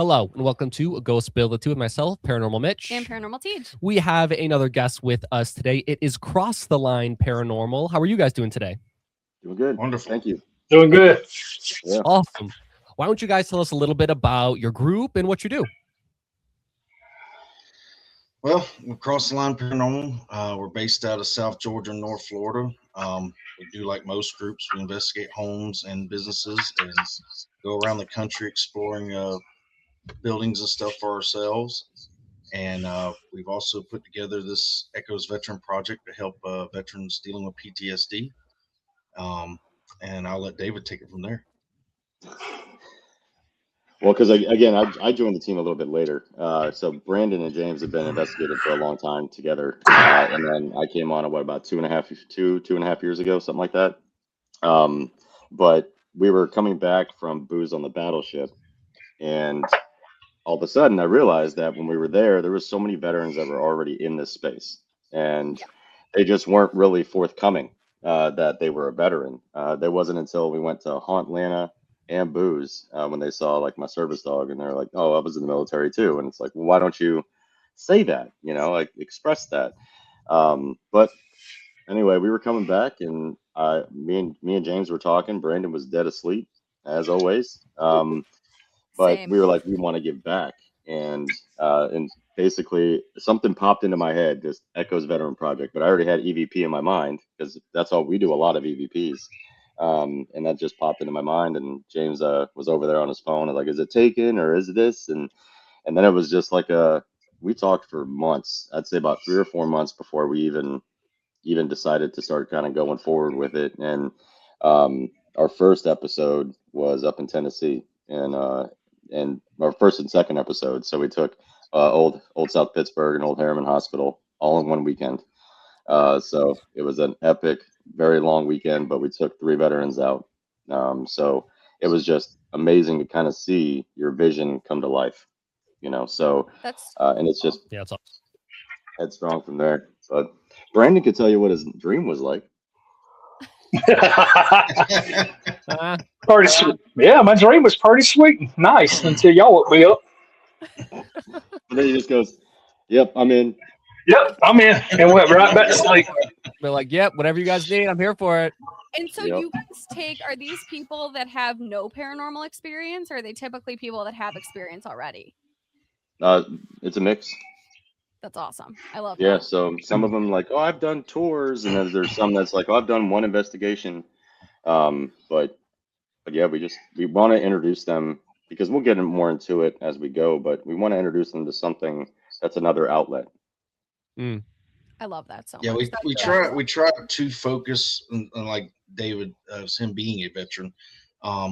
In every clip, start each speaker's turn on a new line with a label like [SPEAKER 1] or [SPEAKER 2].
[SPEAKER 1] Hello, and welcome to Ghostability with myself, Paranormal Mitch.
[SPEAKER 2] And Paranormal Tej.
[SPEAKER 1] We have another guest with us today. It is Cross the Line Paranormal. How are you guys doing today?
[SPEAKER 3] Doing good.
[SPEAKER 4] Wonderful.
[SPEAKER 3] Thank you.
[SPEAKER 5] Doing good.
[SPEAKER 3] Yeah.
[SPEAKER 1] Awesome. Why don't you guys tell us a little bit about your group and what you do?
[SPEAKER 4] Well, we're Cross the Line Paranormal. We're based out of South Georgia and North Florida. We do like most groups. We investigate homes and businesses and go around the country exploring buildings and stuff for ourselves. And we've also put together this Echoes Veteran Project to help veterans dealing with PTSD. And I'll let David take it from there.
[SPEAKER 3] Well, because again, I joined the team a little bit later. So Brandon and James have been investigating for a long time together, and then I came on about 2.5 years ago, something like that. But we were coming back from Booze on the Battleship, and all of a sudden I realized that when we were there was so many veterans that were already in this space, and they just weren't really forthcoming that they were a veteran. There wasn't until we went to Haunt Atlanta and Booze when they saw like my service dog, and they're like, "Oh, I was in the military too." And it's like, well, why don't you say that? Like express that. But anyway, we were coming back, and me and James were talking. Brandon was dead asleep as always. But
[SPEAKER 2] Same.
[SPEAKER 3] we were like, we want to give back, and basically something popped into my head, this Echoes Veteran Project. But I already had EVP in my mind because that's all we do, a lot of EVPs. And that just popped into my mind, and James was over there on his phone and like, is it taken or is it this? And then it was just like we talked for months. I'd say about 3 or 4 months before we even decided to start kind of going forward with it. And our first episode was up in Tennessee, and our first and second episode. So we took old South Pittsburgh and Old Harriman Hospital all in one weekend. So it was an epic, very long weekend, but we took 3 veterans out. So it was just amazing to kind of see your vision come to life, so
[SPEAKER 2] That's
[SPEAKER 3] and it's just
[SPEAKER 1] Yeah, it's awesome.
[SPEAKER 3] headstrong from there. But Brandon could tell you what his dream was like.
[SPEAKER 5] Pretty sweet. Yeah, my dream was pretty sweet and nice until y'all woke me up.
[SPEAKER 3] And then he just goes, "Yep, I'm in."
[SPEAKER 5] Yep, I'm in, and went right back to sleep.
[SPEAKER 1] They're like, yep, whatever you guys need, I'm here for it.
[SPEAKER 2] And so
[SPEAKER 3] Yep.
[SPEAKER 2] you guys are these people that have no paranormal experience, or are they typically people that have experience already?
[SPEAKER 3] It's a mix.
[SPEAKER 2] That's awesome. I love
[SPEAKER 3] Yeah,
[SPEAKER 2] that.
[SPEAKER 3] so some of them like, oh, I've done tours, and then there's some that's like, oh, I've done one investigation. But yeah, we want to introduce them because we'll get more into it as we go, but we want to introduce them to something that's another outlet.
[SPEAKER 2] I love that so
[SPEAKER 4] Yeah,
[SPEAKER 2] much.
[SPEAKER 4] we try to focus on like David, him being a veteran.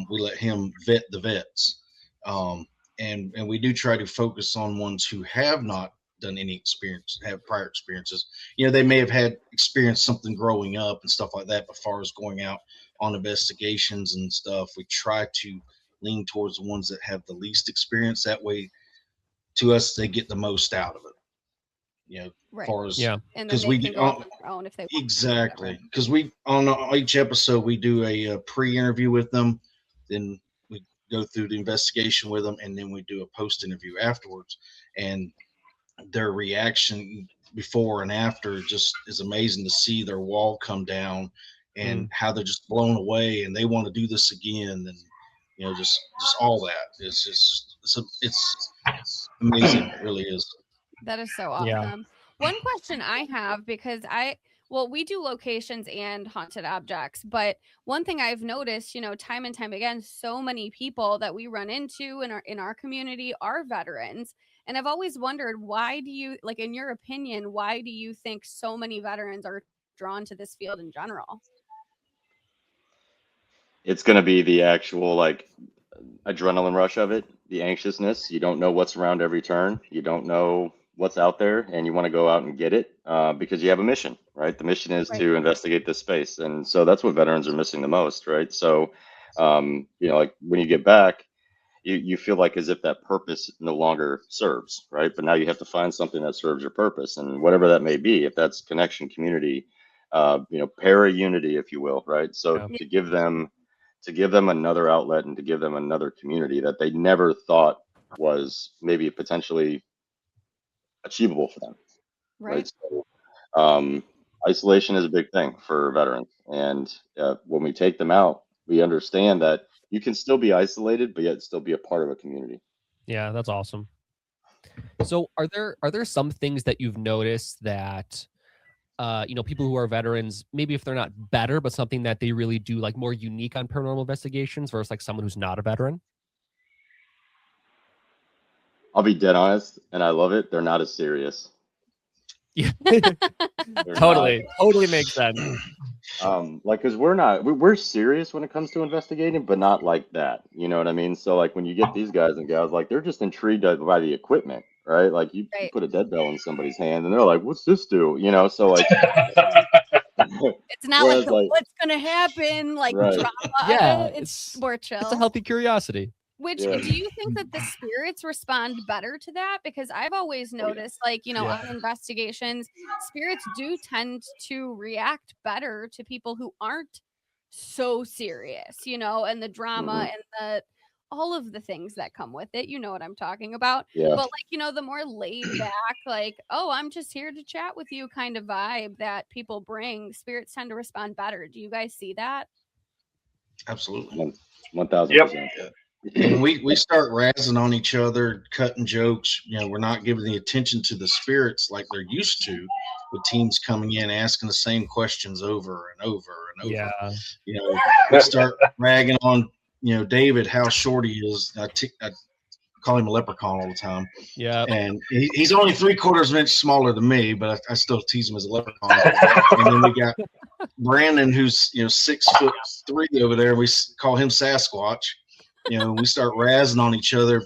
[SPEAKER 4] We let him vet the vets, and we do try to focus on ones who have not done any experience, have prior experiences. They may have had experienced something growing up and stuff like that. But as far as going out on investigations and stuff, we try to lean towards the ones that have the least experience. That way, to us, they get the most out of it.
[SPEAKER 2] Right.
[SPEAKER 4] As far as
[SPEAKER 2] And then
[SPEAKER 4] because
[SPEAKER 2] they
[SPEAKER 4] we
[SPEAKER 2] can go on their own if they want.
[SPEAKER 4] exactly because we on each episode we do a pre-interview with them, then we go through the investigation with them, and then we do a post-interview afterwards, and their reaction before and after just is amazing to see their wall come down and how they're just blown away and they want to do this again, and just all that. It's amazing. It really is.
[SPEAKER 2] That is so awesome.
[SPEAKER 1] Yeah.
[SPEAKER 2] One question I have, because we do locations and haunted objects, but one thing I've noticed, time and time again, so many people that we run into in our community are veterans. And I've always wondered, why do you, like, in your opinion, why do you think so many veterans are drawn to this field in general?
[SPEAKER 3] It's going to be the actual like adrenaline rush of it, the anxiousness. You don't know what's around every turn. You don't know what's out there, and you want to go out and get it because you have a mission, right? The mission is to investigate this space, and so that's what veterans are missing the most, right? So, like when you get back, you feel like as if that purpose no longer serves, right? But now you have to find something that serves your purpose, and whatever that may be, if that's connection, community, para unity, if you will, right? So to give them another outlet and to give them another community that they never thought was maybe potentially achievable for them.
[SPEAKER 2] Right.
[SPEAKER 3] So, isolation is a big thing for veterans. And when we take them out, we understand that you can still be isolated, but yet still be a part of a community.
[SPEAKER 1] Yeah, that's awesome. So are there some things that you've noticed that people who are veterans, maybe if they're not better, but something that they really do like more unique on paranormal investigations versus like someone who's not a veteran?
[SPEAKER 3] I'll be dead honest, and I love it. They're not as serious.
[SPEAKER 1] Yeah.
[SPEAKER 3] They're
[SPEAKER 1] Totally makes sense.
[SPEAKER 3] Like, cause we're serious when it comes to investigating, but not like that. You know what I mean? So like when you get these guys and gals, like they're just intrigued by the equipment, right? Like you put a dead bell in somebody's hand and they're like, what's this do? You know, so like
[SPEAKER 2] it's not like what's gonna happen, like drama.
[SPEAKER 1] Yeah,
[SPEAKER 2] it's more chill.
[SPEAKER 1] It's a healthy curiosity.
[SPEAKER 2] Which do you think that the spirits respond better to that? Because I've always noticed, like, on investigations, spirits do tend to react better to people who aren't so serious, and the drama and all of the things that come with it. You know what I'm talking about.
[SPEAKER 3] Yeah.
[SPEAKER 2] But like, the more laid back, like, oh, I'm just here to chat with you kind of vibe that people bring, spirits tend to respond better. Do you guys see that?
[SPEAKER 4] Absolutely.
[SPEAKER 3] 1000%.
[SPEAKER 4] Yep. When we start razzing on each other, cutting jokes, we're not giving the attention to the spirits like they're used to, with teams coming in asking the same questions over and over and over.
[SPEAKER 1] Yeah.
[SPEAKER 4] We start ragging on, David, how short he is. I call him a leprechaun all the time.
[SPEAKER 1] Yeah.
[SPEAKER 4] And he's only 3/4 of an inch smaller than me, but I still tease him as a leprechaun. And then we got Brandon, who's 6'3" over there. We call him Sasquatch. We start razzing on each other.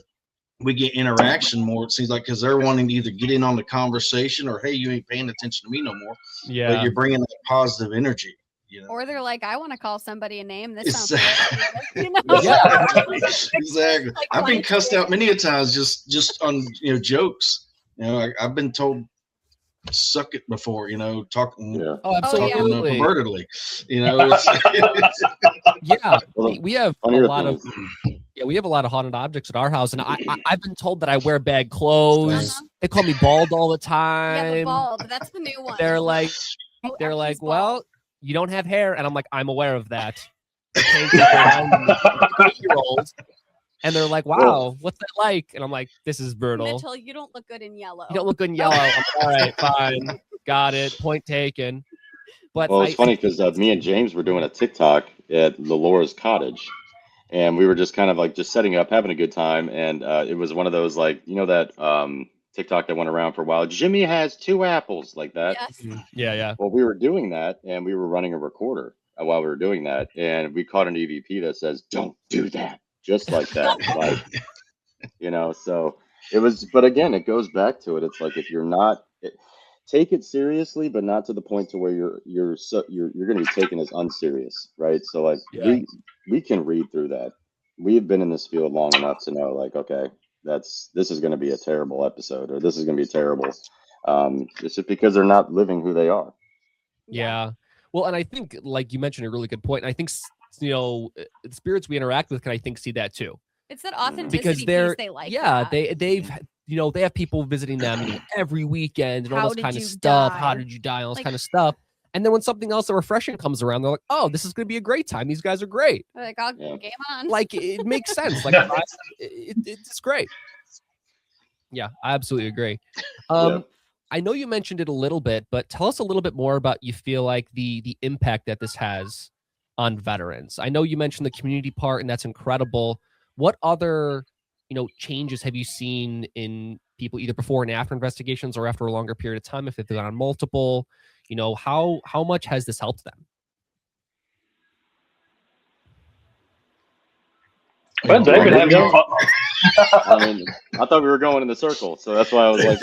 [SPEAKER 4] We get interaction more, it seems like, because they're wanting to either get in on the conversation or, hey, you ain't paying attention to me no more.
[SPEAKER 1] Yeah.
[SPEAKER 4] But you're bringing that positive energy.
[SPEAKER 2] Or they're like, I want to call somebody a name. This sounds
[SPEAKER 4] exactly. Exactly.
[SPEAKER 2] Like,
[SPEAKER 4] I've been cussed out many a times just on jokes. I've been told suck it before, talking
[SPEAKER 1] absolutely
[SPEAKER 4] pervertedly.
[SPEAKER 1] Yeah. We have a lot of haunted objects at our house, and I've been told that I wear bad clothes. They call me bald all the time.
[SPEAKER 2] Yeah, the bald. That's the new one.
[SPEAKER 1] They're like, well, you don't have hair, and I'm like, I'm aware of that. 8-year-old, and they're like, wow, what's that like? And I'm like, this is brutal.
[SPEAKER 2] Mitchell, you don't look good in yellow.
[SPEAKER 1] You don't look good in yellow. I'm like, all right, fine, got it. Point taken. But
[SPEAKER 3] it's funny because me and James were doing a TikTok at Laura's cottage, and we were just kind of like just setting up, having a good time, and it was one of those like that TikTok that went around for a while. Jimmy has 2 apples, like that.
[SPEAKER 2] Yes.
[SPEAKER 1] Yeah.
[SPEAKER 3] Well, we were doing that, and we were running a recorder while we were doing that, and we caught an EVP that says, "Don't do that," just like that, like So it was, but again, it goes back to it. It's like if you're not. Take it seriously, but not to the point to where you're going to be taken as unserious, right? So like we can read through that. We've been in this field long enough to know, like, okay, this is going to be a terrible episode, or this is going to be terrible. It's just because they're not living who they are.
[SPEAKER 1] Yeah. Well, and I think, like you mentioned, a really good point. And I think the spirits we interact with can, I think, see that too.
[SPEAKER 2] It's that authenticity
[SPEAKER 1] because they're
[SPEAKER 2] piece they like.
[SPEAKER 1] Yeah,
[SPEAKER 2] that.
[SPEAKER 1] they've they have people visiting them every weekend and all this kind of stuff. How did you die? All this kind of stuff. And then when something else refreshing comes around, they're like, "Oh, this is going to be a great time. These guys are great."
[SPEAKER 2] They're like, "I'll game on."
[SPEAKER 1] Like it makes sense. Like it's great. Yeah, I absolutely agree. I know you mentioned it a little bit, but tell us a little bit more about you feel like the impact that this has on veterans. I know you mentioned the community part, and that's incredible. What other changes have you seen in people either before and after investigations or after a longer period of time, if they've gone on multiple? How much has this helped them?
[SPEAKER 5] Well, David, have you?
[SPEAKER 3] I mean, I thought we were going in the circle, so that's why I was like.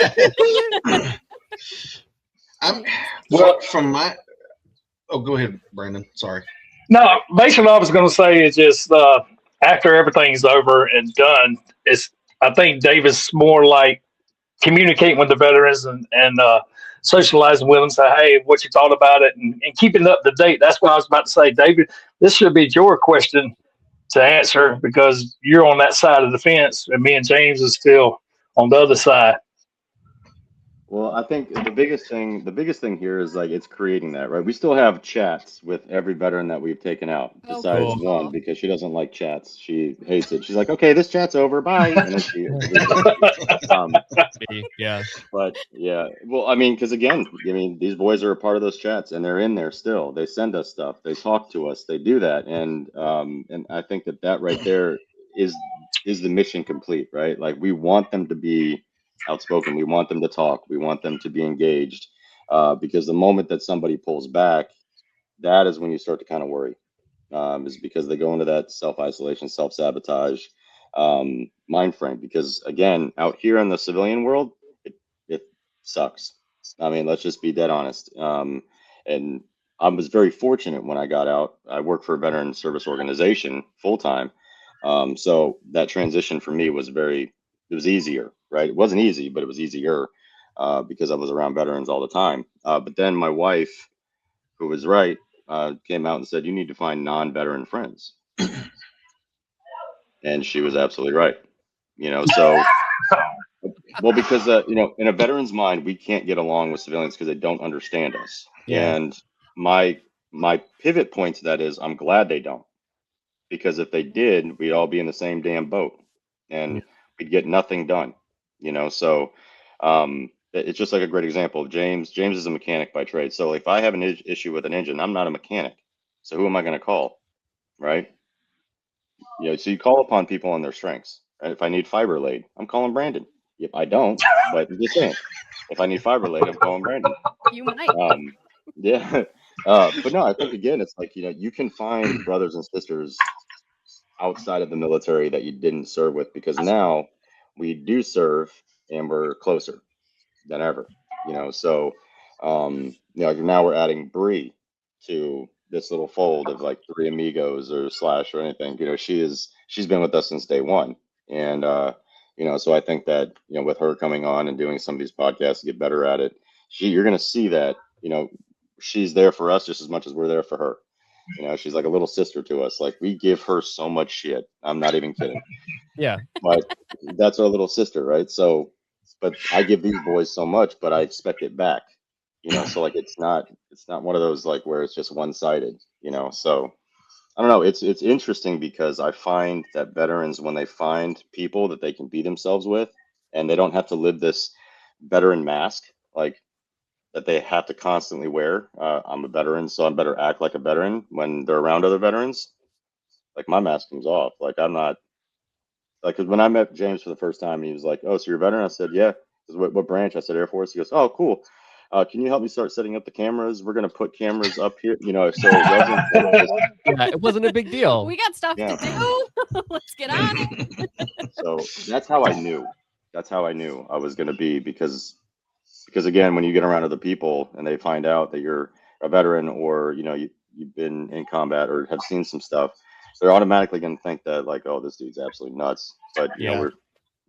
[SPEAKER 4] From my. Oh, go ahead, Brandon. Sorry.
[SPEAKER 5] No, basically, what I was going to say is just after everything's over and done, I think David's more like communicating with the veterans and socializing with them, say, hey, what you thought about it, and keeping up to date. That's what I was about to say, David. This should be your question to answer because you're on that side of the fence, and me and James is still on the other side.
[SPEAKER 3] Well, I think the biggest thing here is like it's creating that, right? We still have chats with every veteran that we've taken out,
[SPEAKER 2] Oh,
[SPEAKER 3] besides
[SPEAKER 1] cool.
[SPEAKER 3] one because she doesn't like chats. She hates it. She's like, okay, this chat's over, bye. And then she
[SPEAKER 1] Yeah.
[SPEAKER 3] but yeah, well, I mean, because again, I mean, these boys are a part of those chats, and they're in there still. They send us stuff, they talk to us, they do that, and I think that right there is the mission complete, right? Like we want them to be outspoken, we want them to talk, we want them to be engaged, because the moment that somebody pulls back, that is when you start to kind of worry, is because they go into that self-isolation, self-sabotage mind frame. Because again, out here in the civilian world, it sucks. I mean, let's just be dead honest. And I was very fortunate when I got out. I worked for a veteran service organization full time. So that transition for me was it was easier, right? It wasn't easy, but it was easier because I was around veterans all the time. But then my wife, who was right, came out and said, you need to find non-veteran friends. And she was absolutely right. So, well, because, in a veteran's mind, we can't get along with civilians because they don't understand us.
[SPEAKER 1] Yeah.
[SPEAKER 3] And my pivot point to that is I'm glad they don't, because if they did, we'd all be in the same damn boat and we'd get nothing done, So it's just like a great example. James is a mechanic by trade. So if I have an issue with an engine, I'm not a mechanic. So who am I going to call? Right. So you call upon people on their strengths. Right? If I need fiber laid, I'm calling Brandon. If I don't, but I'm just saying, if I need fiber laid, I'm calling Brandon.
[SPEAKER 2] You might.
[SPEAKER 3] Yeah. But no, I think again, it's like, you can find brothers and sisters outside of the military that you didn't serve with, because now we do serve and we're closer than ever, So, now we're adding Bree to this little fold of like 3 amigos or slash or anything. She's been with us since day one, and so I think that with her coming on and doing some of these podcasts to get better at it, you're gonna see that she's there for us just as much as we're there for her. She's like a little sister to us. Like we give her so much shit. I'm not even kidding.
[SPEAKER 1] Yeah.
[SPEAKER 3] But that's our little sister, right? So, but I give these boys so much, but I expect it back. So like it's not one of those like where it's just one-sided, So I don't know. It's interesting because I find that veterans, when they find people that they can be themselves with, and they don't have to live this veteran mask, like that they have to constantly wear. I'm a veteran, so I better act like a veteran when they're around other veterans. Like my mask comes off. Like I'm not like, cause when I met James for the first time, he was like, "Oh, so you're a veteran?" I said, "Yeah." He goes, what branch? I said, "Air Force." He goes, "Oh, cool. Can you help me start setting up the cameras? We're gonna put cameras up here." So
[SPEAKER 1] it wasn't a big deal.
[SPEAKER 2] We got stuff to do. Let's get on it.
[SPEAKER 3] So that's how I knew. That's how I knew I was gonna be, because again, when you get around other people and they find out that you're a veteran, or you've been in combat or have seen some stuff, they're automatically going to think that like, oh, this dude's absolutely nuts. But we're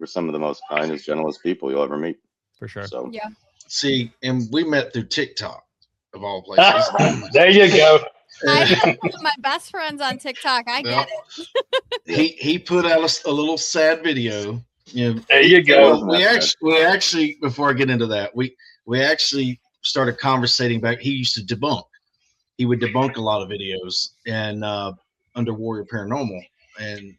[SPEAKER 3] some of the most kindest, gentlest people you'll ever meet.
[SPEAKER 1] For sure.
[SPEAKER 3] So
[SPEAKER 2] yeah.
[SPEAKER 4] See, and we met through TikTok of all places.
[SPEAKER 5] There you go.
[SPEAKER 2] I have one of my best friends on TikTok. I get
[SPEAKER 4] it. He put out a little sad video.
[SPEAKER 5] There you go.
[SPEAKER 4] We actually before I get into that, we actually started conversating back. He used to debunk. He would debunk a lot of videos and under Warrior Paranormal, and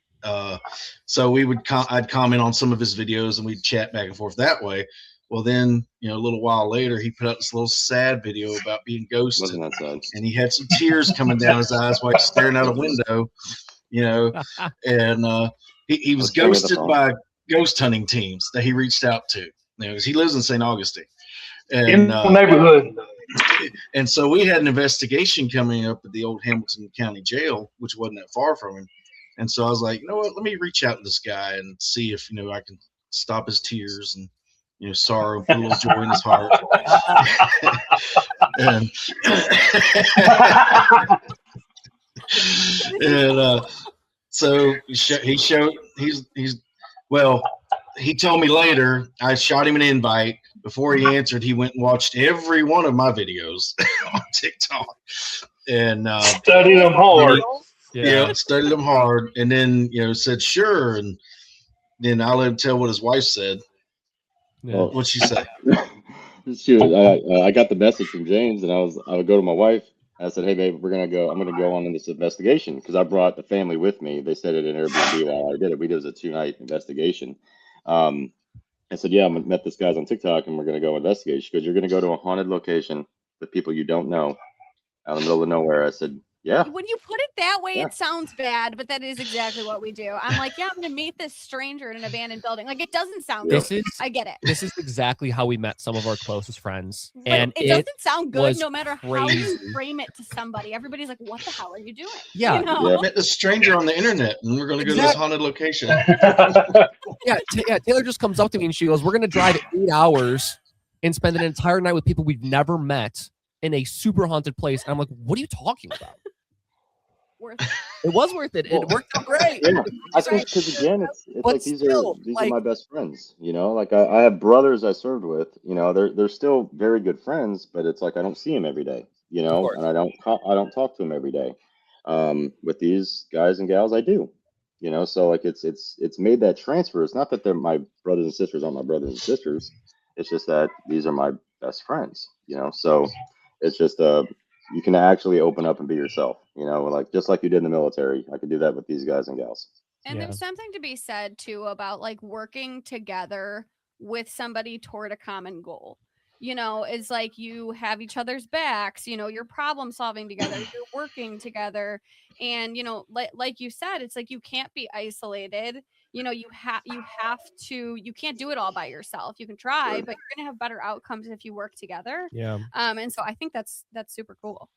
[SPEAKER 4] so we would I'd comment on some of his videos and we'd chat back and forth that way. Well, then a little while later, he put out this little sad video about being ghosted.
[SPEAKER 3] Wasn't that sad?
[SPEAKER 4] And he had some tears coming down his eyes while he's staring out a window, and he was ghosted by ghost hunting teams that he reached out to. He lives in St. Augustine, and
[SPEAKER 5] in the neighborhood.
[SPEAKER 4] And so we had an investigation coming up at the old Hamilton County Jail, which wasn't that far from him. And so I was like, you know what? Let me reach out to this guy and see if I can stop his tears and sorrow, put a little joy in his heart. and so he told me later, I shot him an invite. Before he answered, he went and watched every one of my videos on TikTok and
[SPEAKER 5] studied them hard.
[SPEAKER 4] Yeah, studied them hard, and then said sure, and then I let him tell what his wife said.
[SPEAKER 1] Yeah.
[SPEAKER 3] Well,
[SPEAKER 4] What'd she say?
[SPEAKER 3] I got the message from James, and I would go to my wife. I said, "Hey, babe, I'm gonna go on in this investigation because I brought the family with me. They stayed at an Airbnb while I did it. We did a 2-night investigation." I said, "Yeah, I met this guys on TikTok, and we're gonna go investigate." She goes, "You're gonna go to a haunted location with people you don't know out in the middle of nowhere." I said, "Yeah."
[SPEAKER 2] When you put it that way,
[SPEAKER 3] Yeah.
[SPEAKER 2] it sounds bad, but that is exactly what we do. I'm like, yeah, I'm gonna meet this stranger in an abandoned building. Like, it doesn't sound
[SPEAKER 3] Yeah.
[SPEAKER 2] good. I get it.
[SPEAKER 1] This is exactly how we met some of our closest friends,
[SPEAKER 2] But
[SPEAKER 1] and
[SPEAKER 2] it doesn't sound good
[SPEAKER 1] was
[SPEAKER 2] no matter how you
[SPEAKER 1] crazy.
[SPEAKER 2] frame it to somebody. Everybody's like, what the hell are you doing?
[SPEAKER 1] Yeah.
[SPEAKER 2] You know?
[SPEAKER 3] Yeah.
[SPEAKER 4] I met this stranger on the internet, and we're going to go to this haunted location.
[SPEAKER 1] Yeah, Taylor just comes up to me and she goes, "We're going to drive 8 hours and spend an entire night with people we've never met in a super haunted place." And I'm like, "What are you talking about?"
[SPEAKER 2] Worth it.
[SPEAKER 1] It was worth it. It worked out great.
[SPEAKER 3] Yeah, I think because again, it's
[SPEAKER 1] But
[SPEAKER 3] like these
[SPEAKER 1] still,
[SPEAKER 3] are my best friends. Like I have brothers I served with. They're still very good friends, but it's like I don't see them every day.
[SPEAKER 1] course.
[SPEAKER 3] And I don't talk to them every day. With these guys and gals, I do. So like it's made that transfer. It's not that they're my brothers and sisters aren't my brothers and sisters. It's just that these are my best friends. So it's just you can actually open up and be yourself, like just like you did in the military. I could do that with these guys and gals.
[SPEAKER 2] And there's something to be said too about like working together with somebody toward a common goal. It's like you have each other's backs, you're problem solving together, you're working together. And, like you said, it's like you can't be isolated. You can't do it all by yourself. You can try, but you're going to have better outcomes if you work together.
[SPEAKER 1] Yeah.
[SPEAKER 2] And so I think that's super cool.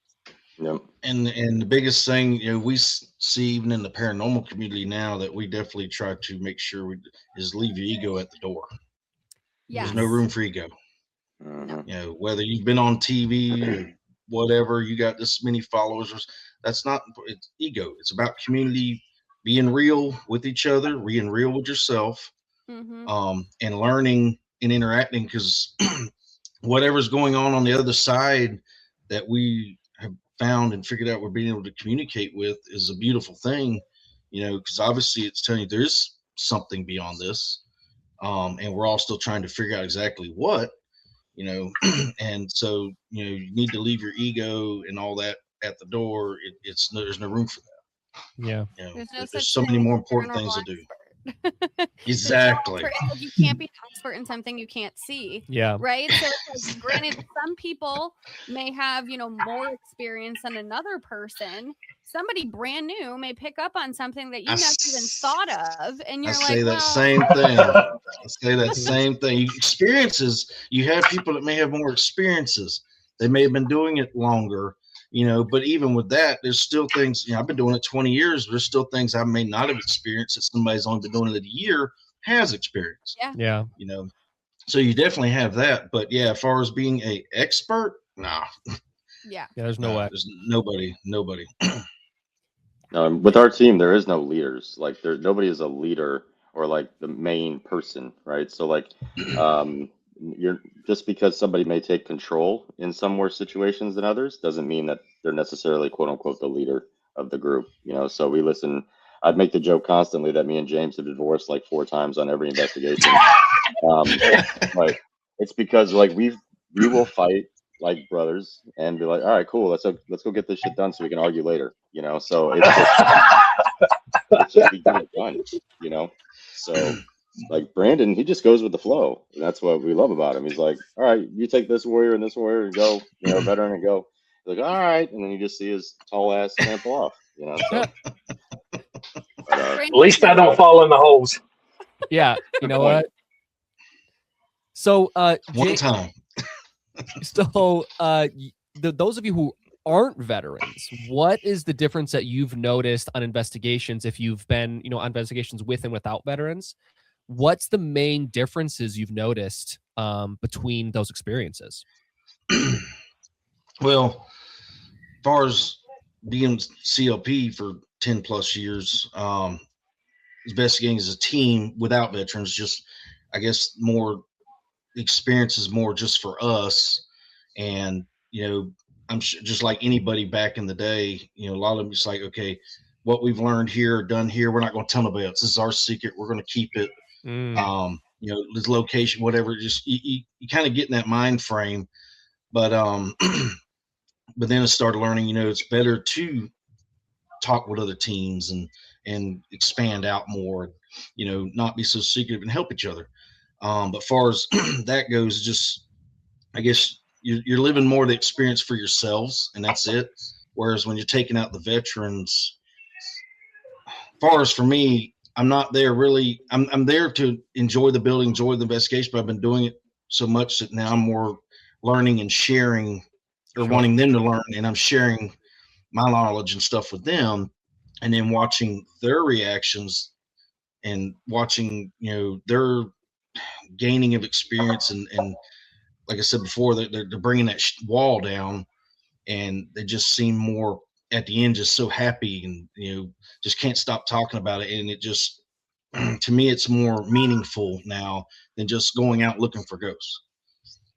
[SPEAKER 3] Yep.
[SPEAKER 4] And the biggest thing we see even in the paranormal community now that we definitely try to make sure is leave your ego at the door.
[SPEAKER 2] Yes.
[SPEAKER 4] There's no room for ego.
[SPEAKER 3] Mm-hmm.
[SPEAKER 4] Whether you've been on TV or whatever, you got this many followers. It's ego. It's about community, being real with each other, being real with yourself, and learning and interacting. Because whatever's going on the other side that we have found and figured out we're being able to communicate with is a beautiful thing. Because obviously it's telling you there is something beyond this, and we're all still trying to figure out exactly what. And so you need to leave your ego and all that at the door. There's no room for that.
[SPEAKER 1] Yeah.
[SPEAKER 4] There's so many more important things to do. Exactly.
[SPEAKER 2] You can't be an expert in something you can't see.
[SPEAKER 1] Yeah.
[SPEAKER 2] Right. So granted, some people may have, more experience than another person. Somebody brand new may pick up on something that you never even thought of. And you're
[SPEAKER 4] same thing. I say that same thing. Experiences, you have people that may have more experiences. They may have been doing it longer. But even with that, there's still things, I've been doing it 20 years. There's still things I may not have experienced that somebody's only been doing it a year has experienced.
[SPEAKER 1] Yeah.
[SPEAKER 4] So you definitely have that. But yeah, as far as being an expert, nah.
[SPEAKER 2] Yeah.
[SPEAKER 1] There's no way.
[SPEAKER 4] There's nobody.
[SPEAKER 3] With our team, there is no leaders. Like nobody is a leader or like the main person, right? So like, you're just because somebody may take control in some more situations than others doesn't mean that they're necessarily quote unquote the leader of the group. So we listen. I'd make the joke constantly that me and James have divorced like 4 times on every investigation. But it's because like we will fight like brothers and be like, all right, cool, let's go get this shit done so we can argue later. So it's just we get it done. So. Like Brandon, he just goes with the flow. And that's what we love about him. He's like, all right, you take this warrior and and go, veteran and go. He's like, all right. And then you just see his tall ass sample off, So,
[SPEAKER 5] at least I don't fall in the holes.
[SPEAKER 1] Yeah. You know what? So,
[SPEAKER 4] one time.
[SPEAKER 1] So, those of you who aren't veterans, what is the difference that you've noticed on investigations if you've been, on investigations with and without veterans? What's the main differences you've noticed between those experiences?
[SPEAKER 4] Well, as far as being CLP for 10 plus years, investigating as a team without veterans, just, I guess, more experiences, more just for us. And, I'm sure just like anybody back in the day, a lot of them just like, okay, what we've learned here, done here, we're not going to tell nobody else. This is our secret. We're going to keep it. You know, this location, whatever. Just you kind of get in that mind frame, but but then I started learning. You know, it's better to talk with other teams and expand out more. You know, not be so secretive and help each other. But far as that goes, just I guess you're living more the experience for yourselves, and that's it. Whereas when you're taking out the veterans, far as for me, I'm not there really. I'm there to enjoy the building, enjoy the investigation, but I've been doing it so much that now I'm more learning and sharing, or wanting them to learn, and I'm sharing my knowledge and stuff with them, and then watching their reactions and watching, you know, their gaining of experience, and like I said before, they're bringing that wall down, and they just seem more at the end just so happy, and you know, just can't stop talking about it. And it just to me, it's more meaningful now than just going out looking for ghosts.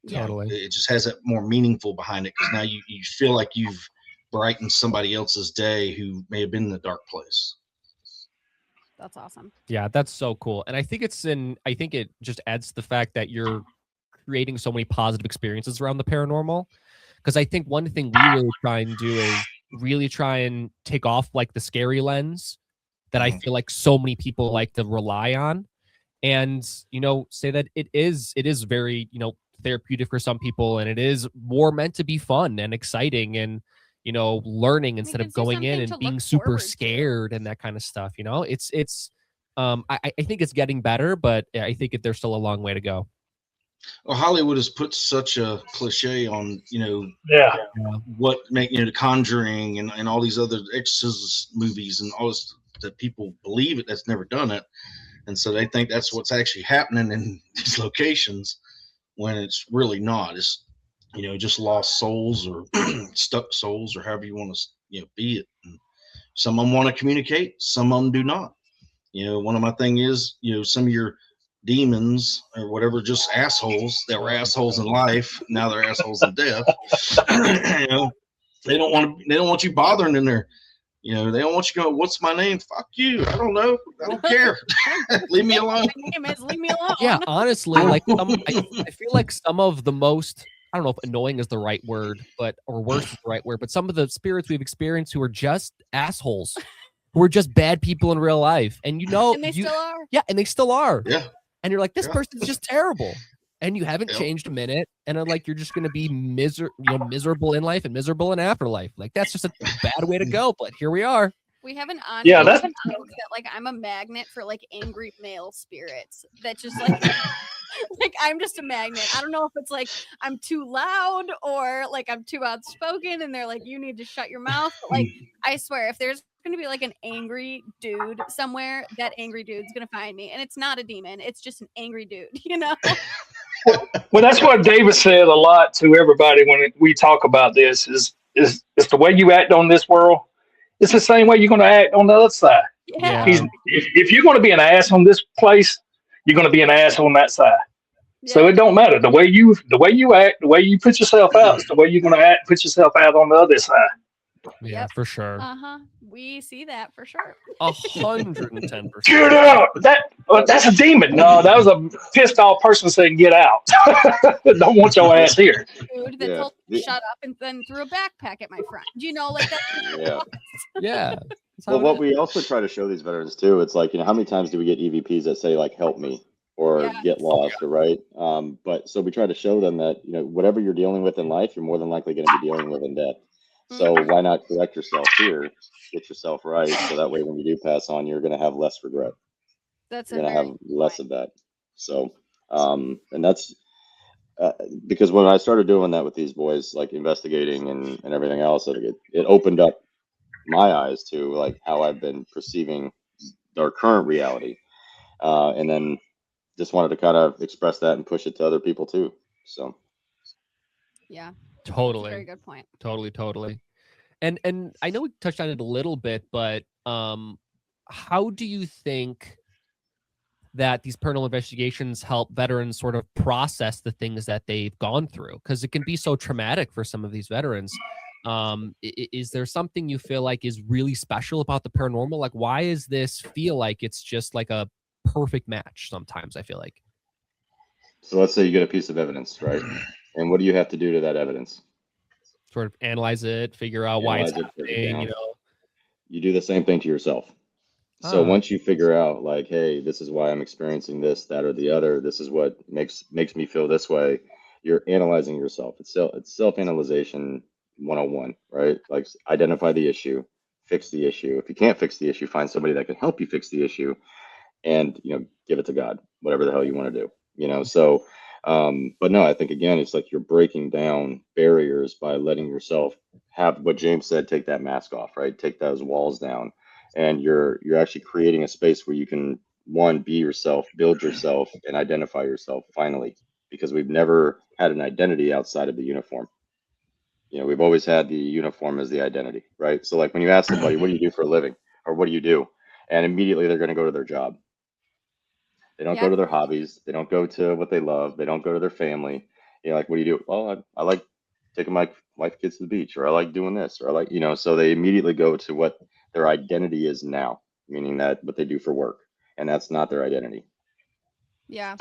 [SPEAKER 1] Totally.
[SPEAKER 4] It just has that more meaningful behind it, because now you feel like you've brightened somebody else's day who may have been in the dark place.
[SPEAKER 2] That's awesome.
[SPEAKER 1] Yeah, that's so cool. And I think it just adds to the fact that you're creating so many positive experiences around the paranormal. Because I think one thing we really try and do is really try and take off like the scary lens that I feel like so many people like to rely on, and, you know, say that it is very, you know, therapeutic for some people, and it is more meant to be fun and exciting and, you know, learning instead of going in and being super scared and that kind of stuff. You know, it's I think it's getting better, but I think there's still a long way to go.
[SPEAKER 4] Well, Hollywood has put such a cliche on, you know, what make, you know, The Conjuring and all these other exorcist movies and all this, that people believe it that's never done it, and so they think that's what's actually happening in these locations, when it's really not. It's, you know, just lost souls or stuck souls, or however you want to, you know, be it. And some of them want to communicate, some of them do not. You know, one of my thing is, you know, some of your demons or whatever, just assholes that were assholes in life, now they're assholes in death. You know, they don't want you bothering in there. You know, they don't want you going, what's my name? Fuck you. I don't know. I don't care. Leave me alone.
[SPEAKER 2] My name is, leave me alone.
[SPEAKER 1] Yeah, honestly, like I feel like some of the most, I don't know if annoying is the right word, or worse is the right word, but some of the spirits we've experienced who are just assholes, who are just bad people in real life. And, you know,
[SPEAKER 2] and they still are.
[SPEAKER 1] Yeah, and they still are.
[SPEAKER 4] Yeah.
[SPEAKER 1] And you're like, this person's just terrible. And you haven't changed a minute. And like, you're just going to be miserable in life and miserable in afterlife. Like, that's just a bad way to go. But here we are.
[SPEAKER 2] We have an on
[SPEAKER 5] that's
[SPEAKER 2] joke that like I'm a magnet for like angry male spirits that just like like I'm just a magnet. I don't know if it's like I'm too loud or like I'm too outspoken and they're like, you need to shut your mouth. But like, I swear, if there's going to be like an angry dude somewhere, that angry dude's going to find me. And it's not a demon. It's just an angry dude, you know?
[SPEAKER 5] Well, that's what David said a lot to everybody when we talk about this is the way you act on this world. It's the same way you're going to act on the other side.
[SPEAKER 2] Yeah.
[SPEAKER 5] If you're going to be an ass on this place, you're going to be an ass on that side. Yeah. So it don't matter. The way you act, the way you put yourself out, is the way you're going to act, put yourself out on the other side.
[SPEAKER 1] Yeah, for sure.
[SPEAKER 2] We see that for sure.
[SPEAKER 1] 110%.
[SPEAKER 5] Get out! That's a demon. No, that was a pissed off person saying, "Get out! Don't want your ass here."
[SPEAKER 2] Dude that told me to shut up and then threw a backpack at my friend. You know, like that.
[SPEAKER 1] Yeah.
[SPEAKER 3] Well, what we also try to show these veterans too, it's like, you know, how many times do we get EVPs that say like, "Help me," or "Get lost," or right? But so we try to show them that, you know, whatever you're dealing with in life, you're more than likely going to be dealing with in death. So why not correct yourself here, get yourself right, so that way when you do pass on, you're going to have less regret. You're going to have less of that. So, and that's because when I started doing that with these boys, like investigating and everything else, it opened up my eyes to like how I've been perceiving our current reality, and then just wanted to kind of express that and push it to other people too. So,
[SPEAKER 2] yeah.
[SPEAKER 1] Totally.
[SPEAKER 2] Very good point.
[SPEAKER 1] Totally. And I know we touched on it a little bit, but how do you think that these paranormal investigations help veterans sort of process the things that they've gone through? Because it can be so traumatic for some of these veterans. Is there something you feel like is really special about the paranormal? Like, why is this feel like it's just like a perfect match? Sometimes I feel like.
[SPEAKER 3] So let's say you get a piece of evidence, right? And what do you have to do to that evidence?
[SPEAKER 1] Sort of analyze it, figure out why it's
[SPEAKER 3] Analyze it, break it
[SPEAKER 1] happening,
[SPEAKER 3] down. You do the same thing to yourself. So once you figure out, like, hey, this is why I'm experiencing this, that, or the other, this is what makes me feel this way, you're analyzing yourself. It's self-analyzation 101, right? Like, identify the issue, fix the issue. If you can't fix the issue, find somebody that can help you fix the issue, and give it to God, whatever the hell you want to do. So but no, I think again, it's like you're breaking down barriers by letting yourself have what James said, take that mask off, right? Take those walls down, and you're actually creating a space where you can, one, be yourself, build yourself, and identify yourself finally, because we've never had an identity outside of the uniform. We've always had the uniform as the identity, right? So like when you ask somebody, what do you do for a living, or what do you do, and immediately they're going to go to their job. They don't go to their hobbies. They don't go to what they love. They don't go to their family. Like, what do you do? Well, I like taking my wife, kids to the beach, or I like doing this, or I like, so they immediately go to what their identity is now, meaning that what they do for work, and that's not their identity.
[SPEAKER 2] Yeah.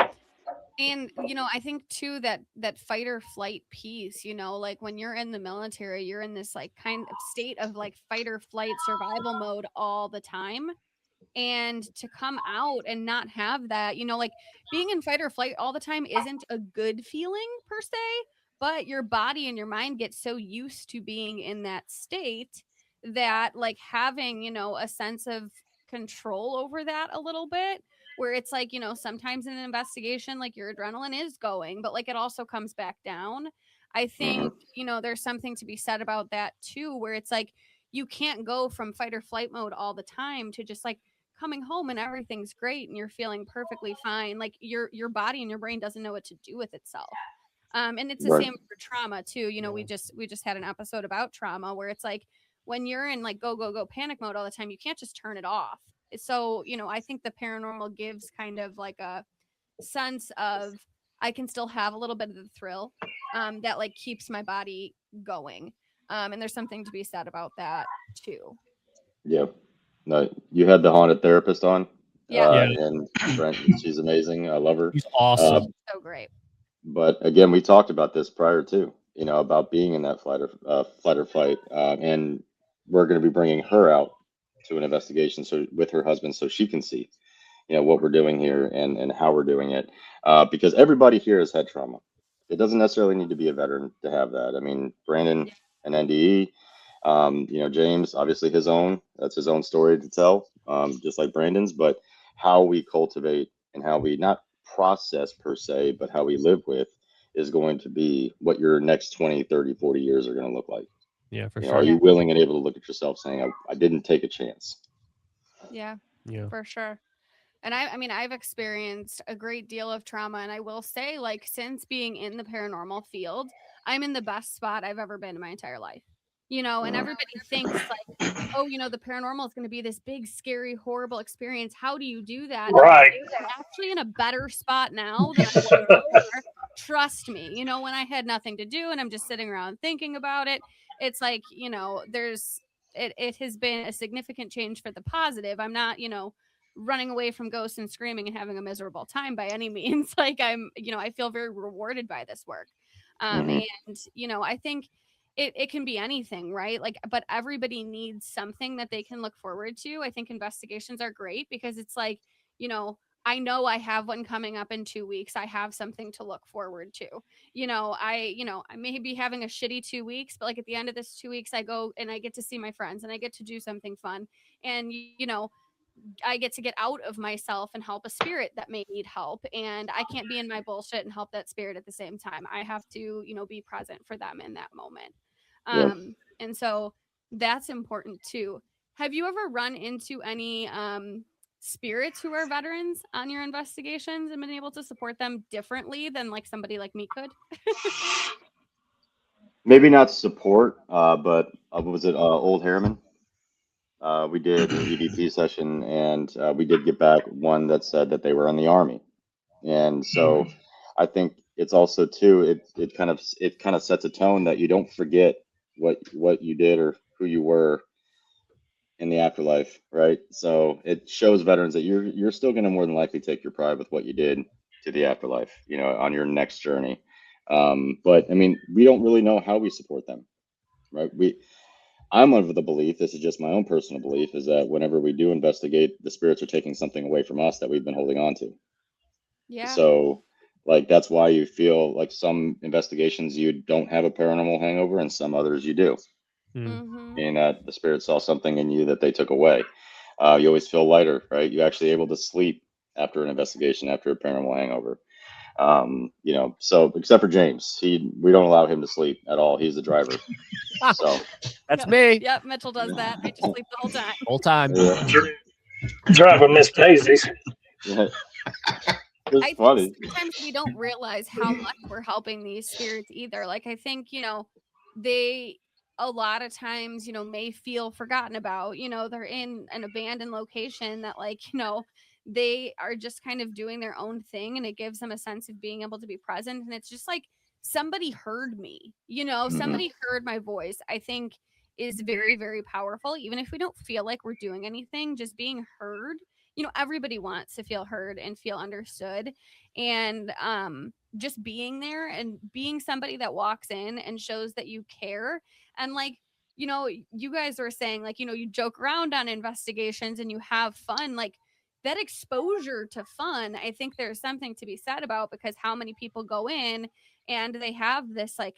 [SPEAKER 2] And, I think too, that fight or flight piece, like when you're in the military, you're in this like kind of state of like fight or flight survival mode all the time. And to come out and not have that, like being in fight or flight all the time isn't a good feeling per se, but your body and your mind get so used to being in that state that like having, a sense of control over that a little bit, where it's like, sometimes in an investigation, like your adrenaline is going, but like it also comes back down. I think, there's something to be said about that too, where it's like you can't go from fight or flight mode all the time to just like coming home and everything's great and you're feeling perfectly fine. Like your body and your brain doesn't know what to do with itself. And it's the
[SPEAKER 3] Right.
[SPEAKER 2] same for trauma too. We just had an episode about trauma where it's like when you're in like go panic mode all the time, you can't just turn it off. So, I think the paranormal gives kind of like a sense of I can still have a little bit of the thrill that like keeps my body going. And there's something to be said about that too.
[SPEAKER 3] Yep. No, you had the haunted therapist on.
[SPEAKER 2] Yeah.
[SPEAKER 3] And Brent, she's amazing. I love her.
[SPEAKER 1] He's awesome.
[SPEAKER 2] So great.
[SPEAKER 3] But again, we talked about this prior to, about being in that flight or fight, and we're going to be bringing her out to an investigation, so with her husband, so she can see, what we're doing here and how we're doing it, because everybody here has had trauma. It doesn't necessarily need to be a veteran to have that. I mean, Brandon, an NDE, James, obviously that's his own story to tell, just like Brandon's, but how we cultivate and how we not process per se, but how we live with is going to be what your next 20, 30, 40 years are going to look like.
[SPEAKER 1] Yeah, for sure.
[SPEAKER 3] Are you willing and able to look at yourself saying, I didn't take a chance?
[SPEAKER 2] Yeah, for sure. And I mean, I've experienced a great deal of trauma. And I will say, like, since being in the paranormal field, I'm in the best spot I've ever been in my entire life. And everybody thinks like, oh, the paranormal is going to be this big, scary, horrible experience. How do you do that?
[SPEAKER 5] Right.
[SPEAKER 2] I'm actually in a better spot now than I was before. Trust me. When I had nothing to do and I'm just sitting around thinking about it, it's like, it has been a significant change for the positive. I'm not, running away from ghosts and screaming and having a miserable time by any means. Like I feel very rewarded by this work. And, I think it can be anything, right? Like, but everybody needs something that they can look forward to. I think investigations are great because it's like, I know I have one coming up in 2 weeks. I have something to look forward to. I may be having a shitty 2 weeks, but like at the end of this 2 weeks, I go and I get to see my friends and I get to do something fun. And, I get to get out of myself and help a spirit that may need help. And I can't be in my bullshit and help that spirit at the same time. I have to, be present for them in that moment. And so that's important too. Have you ever run into any spirits who are veterans on your investigations and been able to support them differently than like somebody like me could?
[SPEAKER 3] Maybe not support, but was it Old Harriman? We did an EVP session, and we did get back one that said that they were in the Army, and so I think it's also too it kind of sets a tone that you don't forget what you did or who you were in the afterlife, right? So it shows veterans that you're still going to more than likely take your pride with what you did to the afterlife, on your next journey. But I mean, we don't really know how we support them, right? I'm of the belief, this is just my own personal belief, is that whenever we do investigate, the spirits are taking something away from us that we've been holding on to.
[SPEAKER 2] Yeah.
[SPEAKER 3] So like, that's why you feel like some investigations you don't have a paranormal hangover and some others you do.
[SPEAKER 2] Mm-hmm.
[SPEAKER 3] And that the spirit saw something in you that they took away. You always feel lighter, right? You're actually able to sleep after an investigation, after a paranormal hangover. So except for James, we don't allow him to sleep at all. He's the driver. So
[SPEAKER 1] That's me.
[SPEAKER 2] Yep, Mitchell does that. I just sleep the whole time.
[SPEAKER 1] Whole time.
[SPEAKER 5] Driving Miss Daisy's.
[SPEAKER 3] Yeah.
[SPEAKER 2] I
[SPEAKER 3] Funny.
[SPEAKER 2] think sometimes we don't realize how much we're helping these spirits either. Like, I think, they a lot of times, may feel forgotten about. They're in an abandoned location that, like, they are just kind of doing their own thing, and it gives them a sense of being able to be present. And it's just like, somebody heard me, somebody heard my voice, I think is very, very powerful. Even if we don't feel like we're doing anything, just being heard. Everybody wants to feel heard and feel understood. And just being there and being somebody that walks in and shows that you care. And like, you guys were saying, like, you joke around on investigations and you have fun. Like, that exposure to fun, I think there's something to be said about, because how many people go in and they have this, like,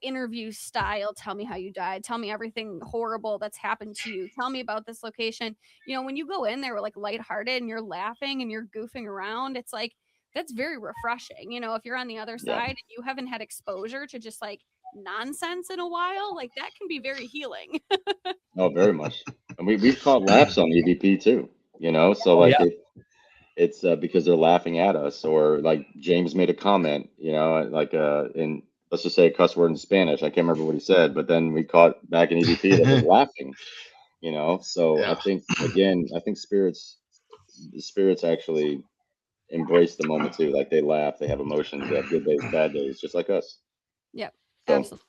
[SPEAKER 2] interview style, tell me how you died, tell me everything horrible that's happened to you, tell me about this location. When you go in there with, like, lighthearted and you're laughing and you're goofing around, it's like, that's very refreshing. If you're on the other side and you haven't had exposure to just like nonsense in a while, like, that can be very healing.
[SPEAKER 3] Oh, very much. And we've caught laughs on EVP too, so like it's because they're laughing at us, or like James made a comment, like in, let's just say, a cuss word in Spanish. I can't remember what he said, but then we caught back in EVP that was laughing, so I think, again, the spirits actually embrace the moment too. Like, they laugh, they have emotions, they have good days, bad days, just like us.
[SPEAKER 2] Yep.
[SPEAKER 3] So,
[SPEAKER 2] absolutely.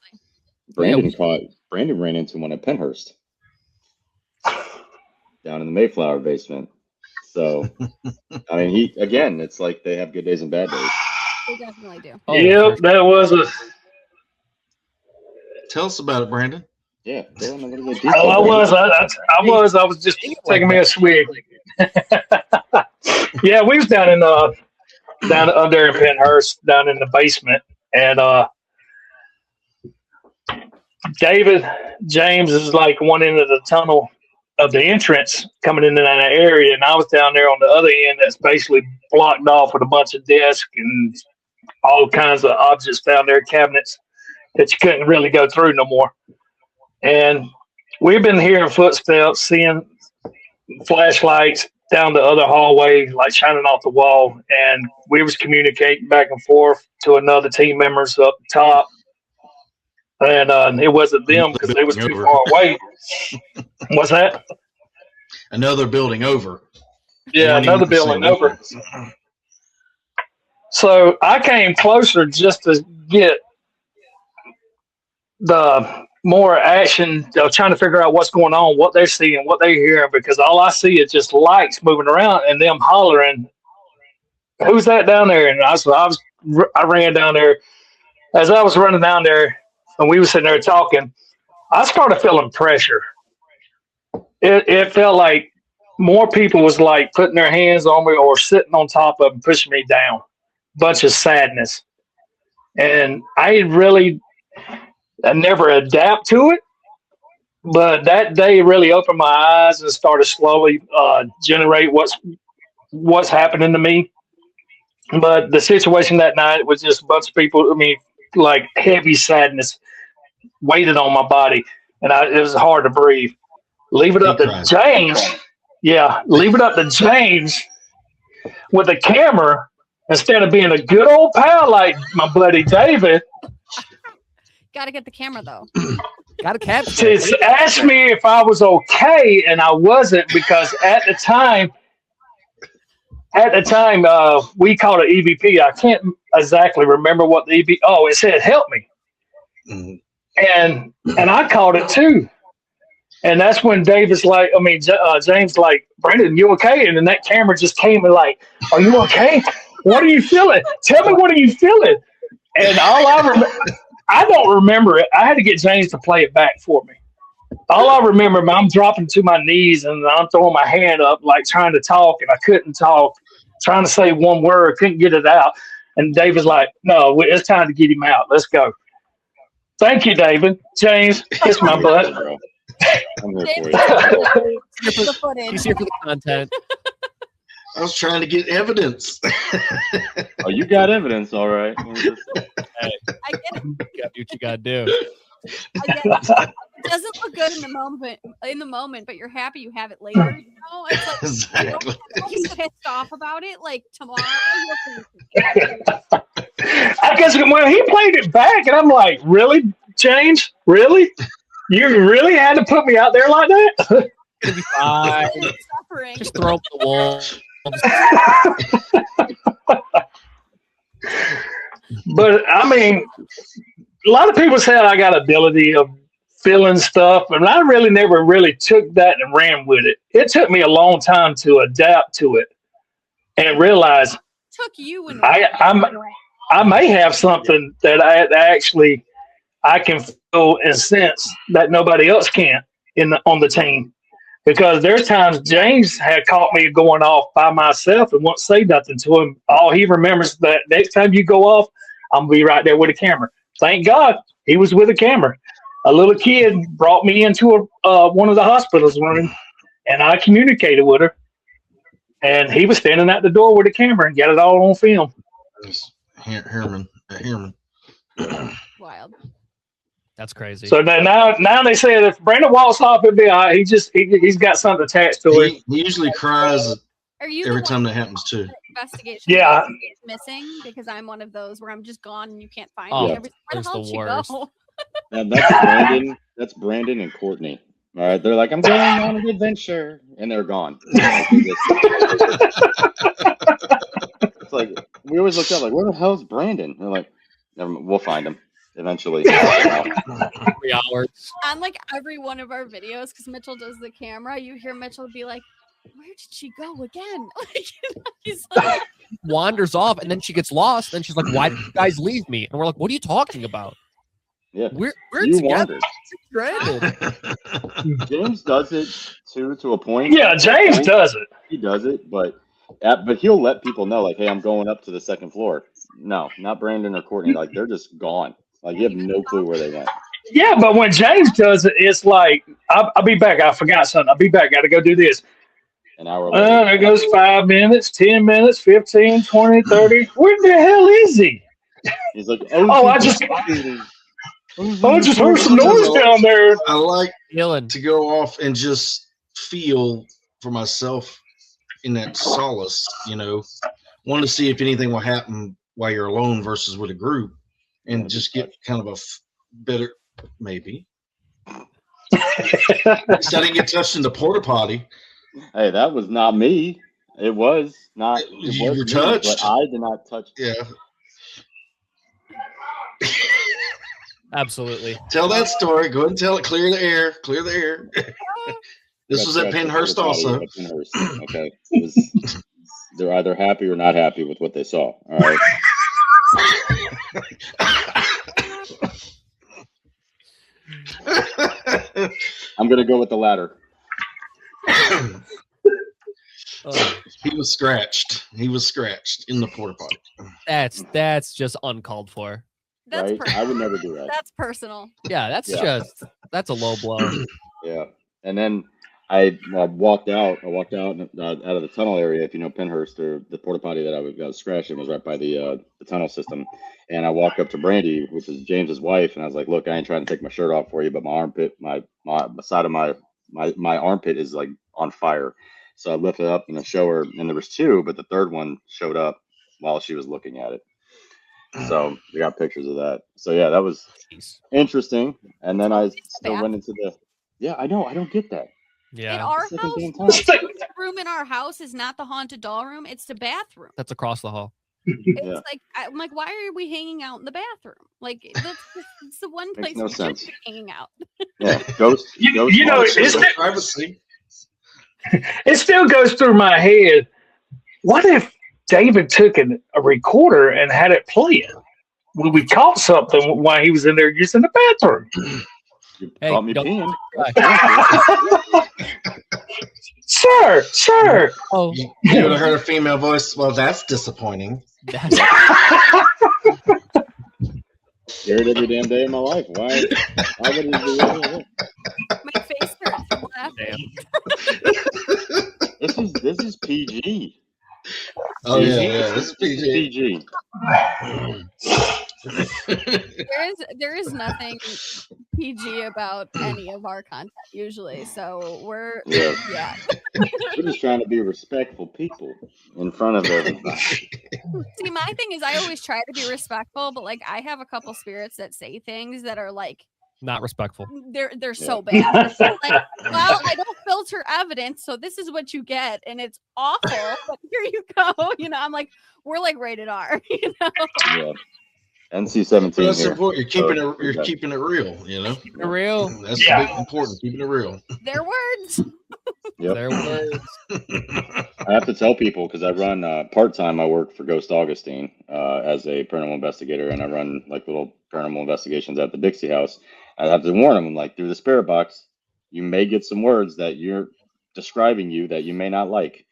[SPEAKER 3] Brandon ran into one at Penhurst down in the Mayflower basement. So, I mean, it's like they have good days and bad days.
[SPEAKER 2] They definitely do.
[SPEAKER 5] Yep, that was a.
[SPEAKER 4] Tell us about it, Brandon.
[SPEAKER 3] Yeah.
[SPEAKER 5] I was just taking me a swig. Yeah, we was down there in Penhurst, down in the basement, and David James is like one end of the tunnel of the entrance coming into that area, and I was down there on the other end that's basically blocked off with a bunch of desks and all kinds of objects down there, cabinets that you couldn't really go through no more. And we've been hearing footsteps, seeing flashlights down the other hallway, like shining off the wall, and we was communicating back and forth to another team members up top. And it wasn't them because they was too far away. What's that?
[SPEAKER 4] Another building over.
[SPEAKER 5] Yeah, another building over. So I came closer just to get the more action, trying to figure out what's going on, what they're seeing, what they're hearing, because all I see is just lights moving around and them hollering, "Who's that down there?" And I ran down there. As I was running down there, and we were sitting there talking, I started feeling pressure. It felt like more people was like putting their hands on me or sitting on top of me, pushing me down. Bunch of sadness. And I never adapt to it. But that day really opened my eyes and started slowly generate what's happening to me. But the situation that night was just a bunch of people, like heavy sadness weighted on my body, and it was hard to breathe. Leave it up to James. Yeah, leave it up to James with a camera instead of being a good old pal like my buddy David.
[SPEAKER 2] Got to get the camera though.
[SPEAKER 1] Got to capture.
[SPEAKER 5] To ask me if I was okay, and I wasn't, because at the time, we called it EVP. I can't exactly remember what the EVP. Oh, it said help me. Mm-hmm. and I caught it too. And that's when James like, Brandon, you okay? And then that camera just came and like, are you okay? What are you feeling? Tell me, what are you feeling? And I don't remember it. I had to get James to play it back for me. All I remember, I'm dropping to my knees and I'm throwing my hand up, like trying to talk, and I couldn't talk, trying to say one word, couldn't get it out. And David's like, no, it's time to get him out. Let's go. Thank you, David. James, kiss my butt.
[SPEAKER 3] I'm here for you.
[SPEAKER 1] He's here for the content.
[SPEAKER 4] I was trying to get evidence.
[SPEAKER 3] Oh, you got evidence, all right.
[SPEAKER 1] Hey,
[SPEAKER 2] I get it.
[SPEAKER 1] you gotta do what you gotta do.
[SPEAKER 2] I get it. It doesn't look good in the moment, but you're happy you have it later. You know, it's like
[SPEAKER 4] Exactly.
[SPEAKER 2] don't be pissed off about it. Like tomorrow,
[SPEAKER 5] I guess when he played it back, and I'm like, really, James? Really? You really had to put me out there like that?
[SPEAKER 1] Gonna be fine.
[SPEAKER 2] suffering.
[SPEAKER 1] Just throw up the wall.
[SPEAKER 5] But I mean, a lot of people said I got ability of feeling stuff, and I really never really took that and ran with it. It took me a long time to adapt to it and realize
[SPEAKER 2] Took you and
[SPEAKER 5] I may have something that I can feel and sense that nobody else can on the team. Because there's times James had caught me going off by myself and won't say nothing to him. All he remembers that next time you go off, I'm gonna be right there with a camera. Thank God he was with a camera. A little kid brought me into one of the hospital's room, and I communicated with her. And he was standing at the door with a camera and got it all on film.
[SPEAKER 4] Herman.
[SPEAKER 2] wild.
[SPEAKER 1] That's crazy.
[SPEAKER 5] So now they say that if Brandon walks off, it'll be all right. He's got something attached to him.
[SPEAKER 4] He usually cries
[SPEAKER 2] Are you
[SPEAKER 4] every
[SPEAKER 2] the
[SPEAKER 4] time
[SPEAKER 2] one
[SPEAKER 4] that happens too.
[SPEAKER 2] investigation?
[SPEAKER 5] Yeah.
[SPEAKER 2] Is missing because I'm one of those where I'm just gone and you can't find
[SPEAKER 1] Oh,
[SPEAKER 2] me.
[SPEAKER 1] yeah.
[SPEAKER 2] Where the hell
[SPEAKER 1] That's
[SPEAKER 2] did
[SPEAKER 1] the
[SPEAKER 2] you
[SPEAKER 1] worst.
[SPEAKER 2] go?
[SPEAKER 3] And that's Brandon. That's Brandon and Courtney. All right, they're like, I'm going on an adventure, and they're gone. It's like we always look up, like, where the hell's Brandon? They're like, never mind, we'll find him eventually.
[SPEAKER 1] 3 hours.
[SPEAKER 2] On like every one of our videos, because Mitchell does the camera, you hear Mitchell be like, "Where did she go again?" Like, he's like,
[SPEAKER 1] Wanders off, and then she gets lost. Then she's like, "Why did you guys leave me?" And we're like, "What are you talking about?
[SPEAKER 3] Yeah,
[SPEAKER 1] We're
[SPEAKER 3] you
[SPEAKER 1] together."
[SPEAKER 3] wandered.
[SPEAKER 1] Stranded.
[SPEAKER 3] James does it too, to a point.
[SPEAKER 5] Yeah, James does it.
[SPEAKER 3] He does it, but he'll let people know, like, hey, I'm going up to the second floor. No, not Brandon or Courtney. Like, they're just gone. Like, you have no clue where they went.
[SPEAKER 5] Yeah, but when James does it, it's like, I'll be back. I forgot something. I'll be back. Got to go do this.
[SPEAKER 3] An hour later.
[SPEAKER 5] There goes 5 minutes, 10 minutes, 15, 20, 30. Where the hell is he?
[SPEAKER 3] He's like,
[SPEAKER 5] I just heard some noise down there.
[SPEAKER 4] I like
[SPEAKER 1] Dylan.
[SPEAKER 4] to go off and just feel for myself in that solace, want to see if anything will happen while you're alone versus with a group, and just get kind of a better, maybe. I didn't get touched in the porta potty.
[SPEAKER 3] Hey, that was not me. It was not.
[SPEAKER 4] You were touched,
[SPEAKER 3] but I did not touch.
[SPEAKER 4] Yeah.
[SPEAKER 1] Absolutely.
[SPEAKER 4] Tell that story. Go ahead and tell it. Clear the air. Clear the air. This was at Penhurst also.
[SPEAKER 3] Penhurst. Okay. They're either happy or not happy with what they saw. All right. I'm gonna go with the latter.
[SPEAKER 4] He was scratched. He was scratched in the porta potty.
[SPEAKER 1] That's just uncalled for.
[SPEAKER 2] That's
[SPEAKER 3] Right? I would never do that.
[SPEAKER 2] That's personal.
[SPEAKER 1] Yeah, that's a low blow.
[SPEAKER 3] Yeah. And then I walked out. I walked out of the tunnel area. If you know Penhurst, or the porta potty that I got scratched in was right by the tunnel system. And I walked up to Brandy, which is James's wife, and I was like, "Look, I ain't trying to take my shirt off for you, but my armpit, my side of my armpit is like on fire." So I lifted it up and I show her, and there was two, but the third one showed up while she was looking at it. So we got pictures of that. So yeah, that was interesting. And then I still went into the. Yeah, I know. I don't get that.
[SPEAKER 1] Yeah.
[SPEAKER 2] In our
[SPEAKER 3] Second
[SPEAKER 2] house,
[SPEAKER 3] damn time.
[SPEAKER 2] the room in our house is not the haunted doll room; it's the bathroom.
[SPEAKER 1] That's across the hall.
[SPEAKER 2] It's
[SPEAKER 3] Yeah.
[SPEAKER 2] like I'm like, why are we hanging out in the bathroom? Like it's the one
[SPEAKER 3] Makes
[SPEAKER 2] place
[SPEAKER 3] no
[SPEAKER 2] we should
[SPEAKER 3] sense.
[SPEAKER 2] be hanging out.
[SPEAKER 3] Yeah, ghost.
[SPEAKER 5] You know,
[SPEAKER 4] It's
[SPEAKER 5] it's,
[SPEAKER 4] just privacy.
[SPEAKER 5] it still goes through my head. What if David took a recorder and had it playing? Would we caught something while he was in there using the bathroom?
[SPEAKER 3] You
[SPEAKER 1] Hey,
[SPEAKER 3] caught me
[SPEAKER 1] don't-
[SPEAKER 3] peeing.
[SPEAKER 5] Sir.
[SPEAKER 1] Oh,
[SPEAKER 4] You would have heard a female voice. Well, that's disappointing.
[SPEAKER 1] that's
[SPEAKER 3] Hear it every damn day of my life. Why would he do any of it?
[SPEAKER 2] My face hurts from laughing.
[SPEAKER 1] damn.
[SPEAKER 3] This is PG.
[SPEAKER 4] Oh yeah, this is
[SPEAKER 3] This is
[SPEAKER 4] PG.
[SPEAKER 3] PG.
[SPEAKER 2] There is nothing PG about any of our content usually. So we're
[SPEAKER 3] Yeah. We're just trying to be respectful people in front of everybody.
[SPEAKER 2] See, my thing is I always try to be respectful, but like I have a couple spirits that say things that are like
[SPEAKER 1] Not respectful.
[SPEAKER 2] they're so bad. They're so like, well, I don't filter evidence, so this is what you get, and it's awful. But here you go. You know, I'm like, we're like rated R. You know,
[SPEAKER 3] Yeah. NC-17
[SPEAKER 4] That's
[SPEAKER 3] here.
[SPEAKER 4] important. You're keeping
[SPEAKER 3] So,
[SPEAKER 4] it. You're
[SPEAKER 3] okay.
[SPEAKER 4] keeping it real. You know.
[SPEAKER 1] For real.
[SPEAKER 4] That's
[SPEAKER 5] Yeah.
[SPEAKER 4] big, important. Keeping it real.
[SPEAKER 2] their words.
[SPEAKER 3] Yep.
[SPEAKER 1] There was.
[SPEAKER 3] I have to tell people because I run part-time. I work for Ghost Augustine as a paranormal investigator, and I run like little paranormal investigations at the Dixie House. I have to warn them, I'm like, through the spirit box, you may get some words that you're describing you that you may not like.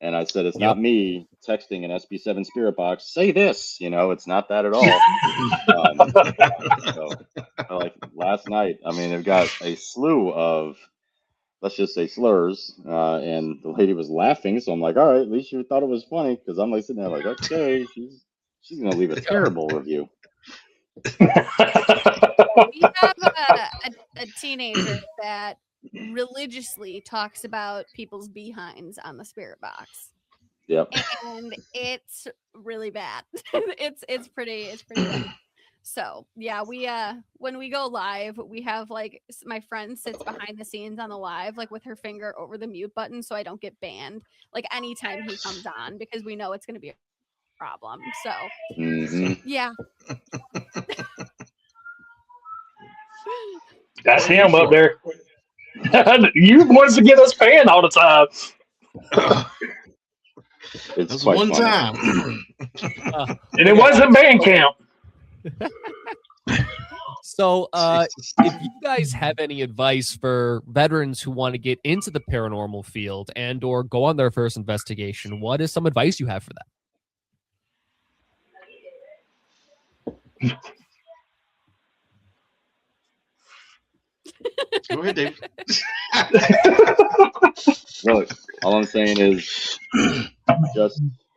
[SPEAKER 3] And I said, it's not me texting an SB7 spirit box, say this, it's not that at all. So like last night, I mean, they've got a slew of, let's just say, slurs, and the lady was laughing. So I'm like, all right, at least you thought it was funny, because I'm like sitting there like, okay, she's gonna leave a terrible review.
[SPEAKER 2] We have a teenager that religiously talks about people's behinds on the spirit box.
[SPEAKER 3] Yep.
[SPEAKER 2] And it's really bad. it's pretty bad. So yeah, we when we go live, we have like my friend sits behind the scenes on the live, like with her finger over the mute button, so I don't get banned like anytime he comes on, because we know it's going to be a problem. So yeah.
[SPEAKER 5] That's him up there. You want to get us banned all the time.
[SPEAKER 3] It's
[SPEAKER 4] That's
[SPEAKER 3] quite
[SPEAKER 4] one
[SPEAKER 3] funny.
[SPEAKER 4] time.
[SPEAKER 5] And it wasn't band camp.
[SPEAKER 1] So, if you guys have any advice for veterans who want to get into the paranormal field and or go on their first investigation, what is some advice you have for them?
[SPEAKER 4] Go ahead, Dave.
[SPEAKER 3] Look, all I'm saying is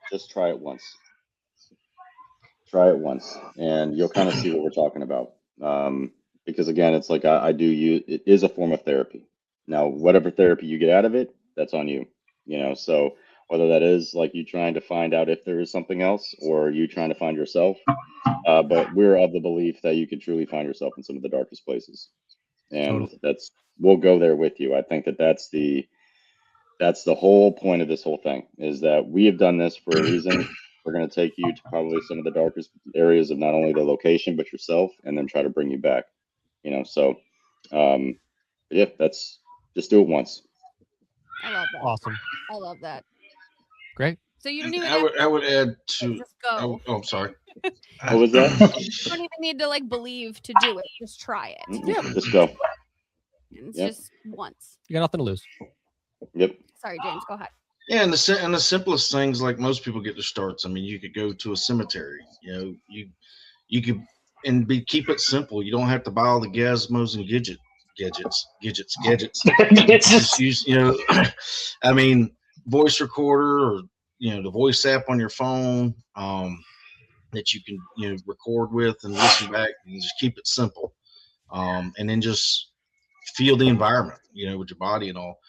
[SPEAKER 3] just try it once. Try it once, and you'll kind of see what we're talking about. Because again, it's like I do use it is a form of therapy. Now, whatever therapy you get out of it, that's on you. So whether that is like you trying to find out if there is something else, or you trying to find yourself, but we're of the belief that you can truly find yourself in some of the darkest places, and we'll go there with you. I think that's the whole point of this whole thing, is that we have done this for a reason. We're going to take you to probably some of the darkest areas of not only the location, but yourself, and then try to bring you back, So, yeah, just do it once.
[SPEAKER 2] I love that.
[SPEAKER 1] Awesome.
[SPEAKER 2] I love that.
[SPEAKER 1] Great.
[SPEAKER 2] So you don't even
[SPEAKER 4] I would add to.
[SPEAKER 2] just go.
[SPEAKER 4] Oh, I'm sorry.
[SPEAKER 3] What was that?
[SPEAKER 2] You don't even need to like believe to do it. Just try it.
[SPEAKER 3] Yeah, just go.
[SPEAKER 2] And it's
[SPEAKER 3] Yep.
[SPEAKER 2] just once.
[SPEAKER 1] You got nothing to lose.
[SPEAKER 3] Yep.
[SPEAKER 2] Sorry, James, go ahead.
[SPEAKER 4] Yeah, and the simplest things, like most people get their starts. I mean, you could go to a cemetery. You could keep it simple. You don't have to buy all the gizmos and gadgets. Just use, I mean, voice recorder, or the voice app on your phone that you can record with and listen back, and just keep it simple. And then just feel the environment, with your body and all.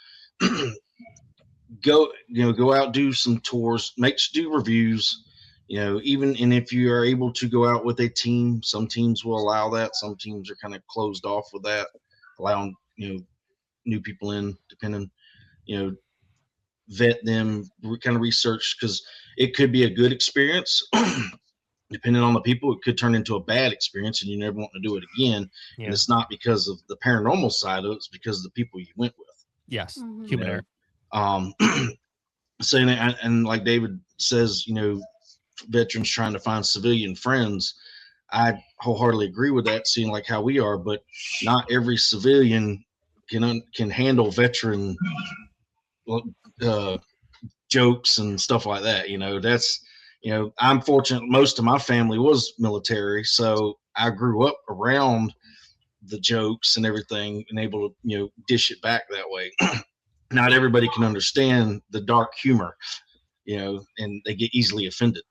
[SPEAKER 4] Go out, do some tours, do reviews, even, and if you are able to go out with a team, some teams will allow that. Some teams are kind of closed off with that, allowing, new people in, depending, vet them, kind of research, because it could be a good experience. Depending on the people, it could turn into a bad experience and you never want to do it again.
[SPEAKER 1] Yeah.
[SPEAKER 4] And it's not because of the paranormal side of it, it's because of the people you went with.
[SPEAKER 1] Yes.
[SPEAKER 2] Mhm.
[SPEAKER 1] Human
[SPEAKER 4] You
[SPEAKER 1] error.
[SPEAKER 4] know? So, and like David says, veterans trying to find civilian friends. I wholeheartely agree with that, seeing like how we are, but not every civilian can handle veteran jokes and stuff like that. That's, I'm fortunate. Most of my family was military, so I grew up around the jokes and everything and able to, dish it back that way. Not everybody can understand the dark humor, and they get easily offended.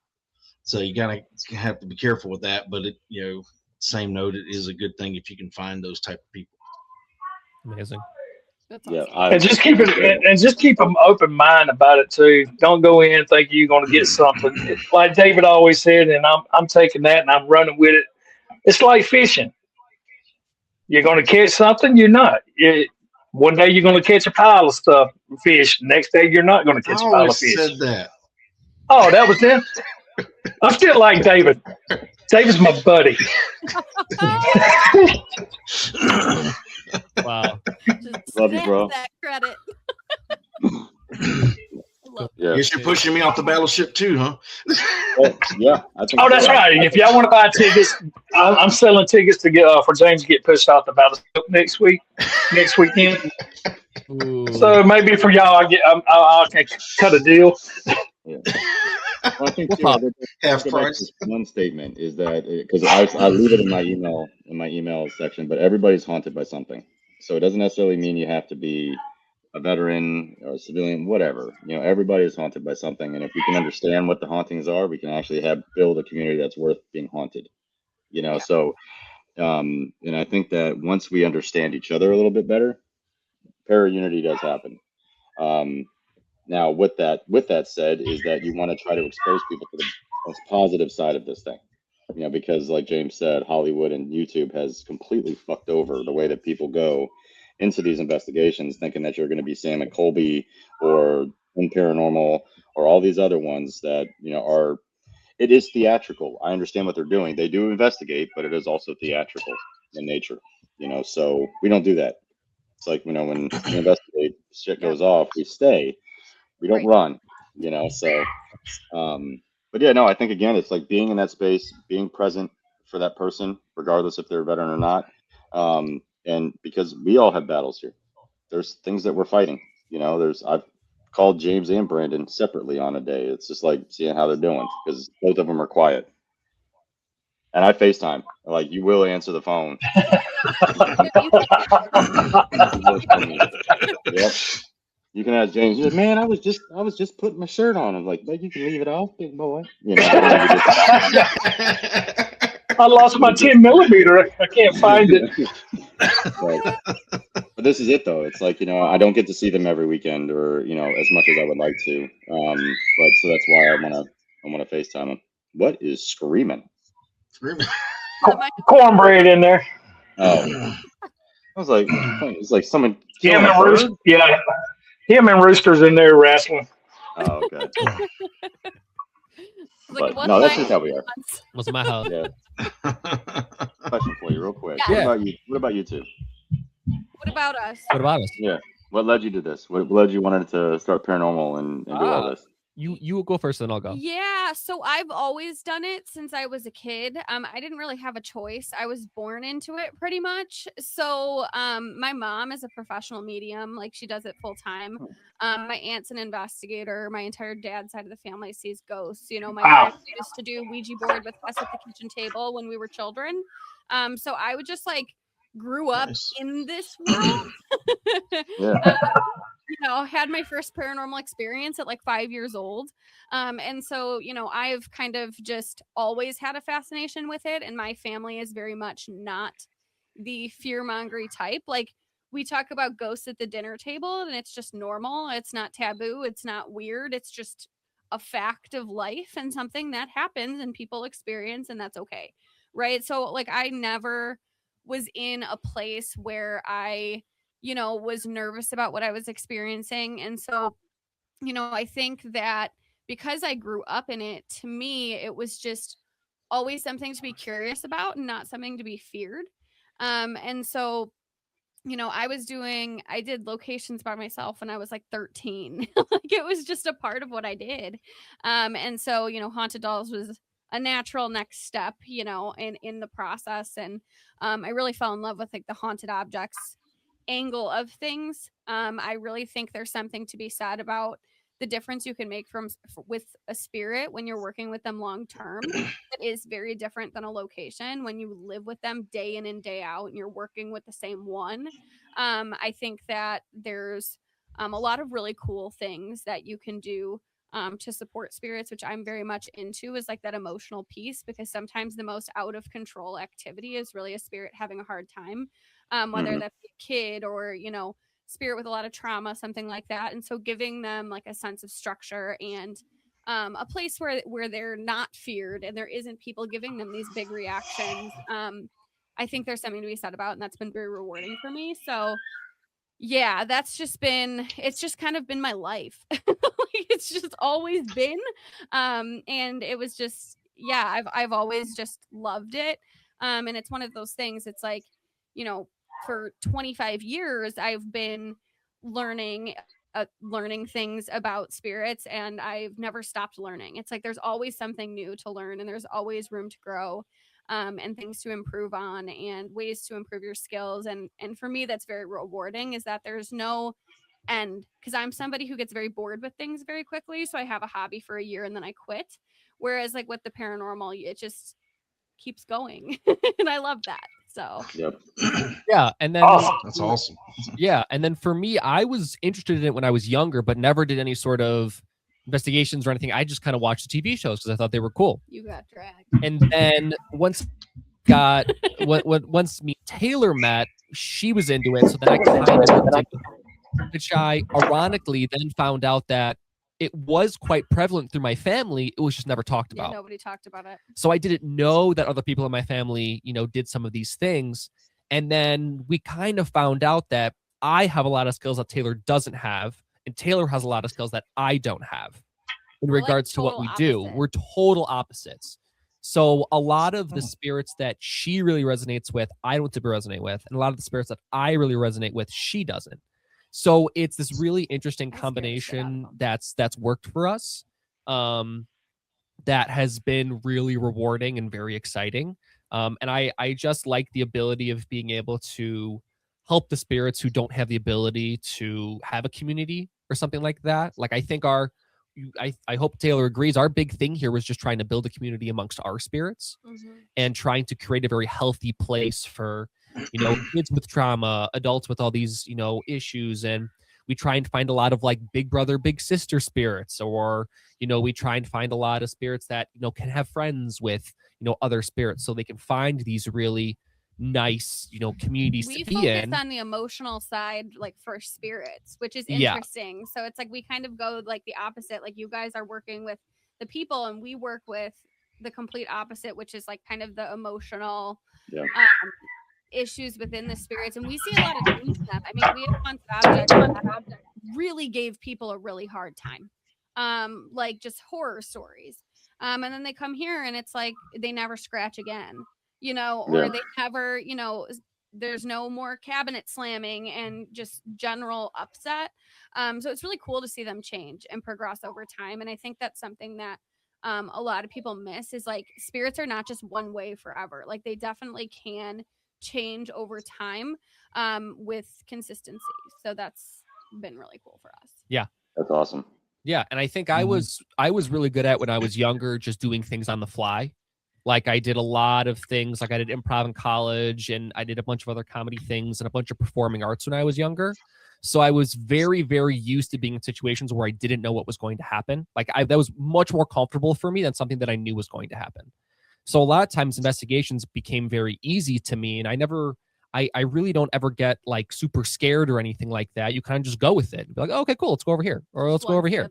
[SPEAKER 4] So you gotta have to be careful with that. But same note, it is a good thing if you can find those type of people.
[SPEAKER 1] Amazing.
[SPEAKER 2] That's
[SPEAKER 3] Yeah,
[SPEAKER 2] awesome.
[SPEAKER 5] And just keep an open mind about it too. Don't go in thinking you're going to get something. Like David always said, and I'm taking that and I'm running with it. It's like fishing. You're going to catch something. You're not. One day you're going to catch a pile of stuff, fish. Next day you're not going to
[SPEAKER 4] I
[SPEAKER 5] catch a pile of
[SPEAKER 4] always
[SPEAKER 5] fish.
[SPEAKER 4] said that.
[SPEAKER 5] Oh, that was it. I still like David. David's my buddy.
[SPEAKER 1] Wow.
[SPEAKER 2] Just
[SPEAKER 3] Love you,
[SPEAKER 2] stamp
[SPEAKER 3] bro.
[SPEAKER 2] that credit. Love
[SPEAKER 3] Yeah.
[SPEAKER 4] Guess you're pushing me off the battleship too, huh?
[SPEAKER 3] Yeah. I think
[SPEAKER 5] Oh, that's
[SPEAKER 3] so.
[SPEAKER 5] right. If y'all want to buy tickets, I'm selling tickets to get for James to get pushed off the battleship next weekend.
[SPEAKER 1] Ooh.
[SPEAKER 5] So maybe for y'all, I can cut a deal.
[SPEAKER 3] Yeah. Well, I think too,
[SPEAKER 1] Pop.
[SPEAKER 4] Half
[SPEAKER 3] go back to
[SPEAKER 4] price.
[SPEAKER 3] this one statement is that because I leave it in my email section, but everybody's haunted by something. So it doesn't necessarily mean you have to be a veteran or a civilian, whatever. Everybody is haunted by something, and if we can understand what the hauntings are, we can actually build a community that's worth being haunted.
[SPEAKER 2] Yeah.
[SPEAKER 3] So and I think that once we understand each other a little bit better, para-unity does happen. Now, with that said, is that you want to try to expose people to the most positive side of this thing, because like James said, Hollywood and YouTube has completely fucked over the way that people go into these investigations, thinking that you're going to be Sam and Colby or in Paranormal or all these other ones that are. It is theatrical. I understand what they're doing. They do investigate, but it is also theatrical in nature. So we don't do that. It's like when we investigate, shit goes off, we stay. We don't
[SPEAKER 2] Right.
[SPEAKER 3] run. So, but yeah, no, I think again, it's like being in that space, being present for that person, regardless if they're a veteran or not. And because we all have battles here, there's things that we're fighting. I've called James and Brandon separately on a day. It's just like seeing how they're doing because both of them are quiet. And I FaceTime. Like, you will answer the phone. Yep. You can ask James. He's like, man, I was just putting my shirt on. I'm like, you can leave it off, big boy.
[SPEAKER 5] I lost my 10mm. I can't find it.
[SPEAKER 3] But this is it, though. It's like, I don't get to see them every weekend, or as much as I would like to. But so that's why I want to FaceTime them. What is screaming?
[SPEAKER 5] Cornbread in there.
[SPEAKER 3] Oh, I was like, it's like someone.
[SPEAKER 5] Him and Rooster's in there wrestling.
[SPEAKER 3] Oh, okay.
[SPEAKER 2] Like,
[SPEAKER 3] But no, that's just how we are.
[SPEAKER 1] Was my house.
[SPEAKER 3] Yeah. Question for you, real quick.
[SPEAKER 2] Yeah.
[SPEAKER 3] What about you two?
[SPEAKER 2] What about us?
[SPEAKER 1] What about us?
[SPEAKER 3] Yeah. What led you to this? What led you wanted to start paranormal and do all this?
[SPEAKER 1] You will go first, then I'll go.
[SPEAKER 2] Yeah, so I've always done it since I was a kid. I didn't really have a choice. I was born into it pretty much. So my mom is a professional medium, like she does it full time. My aunt's an investigator. My entire dad's side of the family sees ghosts. My grandma used to do Ouija board with us at the kitchen table when we were children. So I would just grew up in this world.
[SPEAKER 3] Yeah.
[SPEAKER 2] Had my first paranormal experience at 5 years old. And so, I've kind of just always had a fascination with it. And my family is very much not the fear-mongery type. We talk about ghosts at the dinner table and it's just normal. It's not taboo. It's not weird. It's just a fact of life and something that happens and people experience, and that's okay. Right. So I never was in a place where I was nervous about what I was experiencing. And so, I think that because I grew up in it, to me, it was just always something to be curious about and not something to be feared. And so, I did locations by myself when I was like 13. Like it was just a part of what I did. And so, Haunted Dolls was a natural next step, in the process. And I really fell in love with like the haunted objects angle of things. I really think there's something to be said about the difference you can make with a spirit when you're working with them long term. That is very different than a location when you live with them day in and day out and you're working with the same one. I think that there's a lot of really cool things that you can do to support spirits, which I'm very much into, is like that emotional piece, because sometimes the most out of control activity is really a spirit having a hard time, whether that be a kid or, spirit with a lot of trauma, something like that. And so giving them like a sense of structure and a place where they're not feared and there isn't people giving them these big reactions. I think there's something to be said about, and that's been very rewarding for me. So yeah, it's just kind of been my life. Like, it's just always been. And it was just, yeah, I've always just loved it. And it's one of those things, it's like, for 25 years, I've been learning things about spirits, and I've never stopped learning. It's like there's always something new to learn, and there's always room to grow, and things to improve on, and ways to improve your skills. And for me, that's very rewarding, is that there's no end, because I'm somebody who gets very bored with things very quickly. So I have a hobby for a year and then I quit. Whereas like with the paranormal, it just keeps going. And I love that. So
[SPEAKER 3] Yep.
[SPEAKER 1] Yeah. And then
[SPEAKER 5] Awesome.
[SPEAKER 4] That's awesome.
[SPEAKER 1] yeah. And then for me, I was interested in it when I was younger, but never did any sort of investigations or anything. I just kind of watched the TV shows because I thought they were cool.
[SPEAKER 2] you got dragged.
[SPEAKER 1] And then once me and Taylor met, she was into it. So then I kind of looked into it, which I ironically then found out that it was quite prevalent through my family. It was just never talked
[SPEAKER 2] Yeah,
[SPEAKER 1] about.
[SPEAKER 2] nobody talked about it.
[SPEAKER 1] So I didn't know that other people in my family, did some of these things. And then we kind of found out that I have a lot of skills that Taylor doesn't have, and Taylor has a lot of skills that I don't have in
[SPEAKER 2] We're like
[SPEAKER 1] regards to what we
[SPEAKER 2] total
[SPEAKER 1] do.
[SPEAKER 2] opposite.
[SPEAKER 1] We're total opposites. So a lot of the spirits that she really resonates with, I don't typically resonate with. And a lot of the spirits that I really resonate with, she doesn't. So it's this really interesting
[SPEAKER 2] I scare the shit out of
[SPEAKER 1] combination
[SPEAKER 2] them.
[SPEAKER 1] that's worked for us. That has been really rewarding and very exciting. And I just like the ability of being able to help the spirits who don't have the ability to have a community or something like that. Like I think I hope Taylor agrees, our big thing here was just trying to build a community amongst our spirits and trying to create a very healthy place for, kids with trauma, adults with all these, issues. And we try and find a lot of like big brother, big sister spirits, or, we try and find a lot of spirits that, can have friends with, other spirits, so they can find these really nice, communities
[SPEAKER 2] We
[SPEAKER 1] to be
[SPEAKER 2] focus
[SPEAKER 1] in.
[SPEAKER 2] on the emotional side, like for spirits, which is
[SPEAKER 1] Yeah.
[SPEAKER 2] interesting. So it's like we kind of go like the opposite. Like you guys are working with the people, and we work with the complete opposite, which is like kind of the emotional
[SPEAKER 3] Yeah.
[SPEAKER 2] issues within the spirits. And we see a lot of things in them. I mean, we have haunted objects that really gave people a really hard time, like just horror stories. And then they come here and it's like they never scratch again, or
[SPEAKER 3] Yeah.
[SPEAKER 2] they never, there's no more cabinet slamming and just general upset. So it's really cool to see them change and progress over time. And I think that's something that a lot of people miss, is like spirits are not just one way forever. Like they definitely can change over time with consistency. So that's been really cool for us.
[SPEAKER 3] That's awesome.
[SPEAKER 1] Yeah, and I think I was really good at, when I was younger, just doing things on the fly. Like I did a lot of things, like I did improv in college, and I did a bunch of other comedy things and a bunch of performing arts when I was younger. So I was very, very used to being in situations where I didn't know what was going to happen. Like that was much more comfortable for me than something that I knew was going to happen. So a lot of times investigations became very easy to me, and I really don't ever get like super scared or anything like that. You kind of just go with it. Be like, oh, okay, cool, let's go over here, or let's go over here.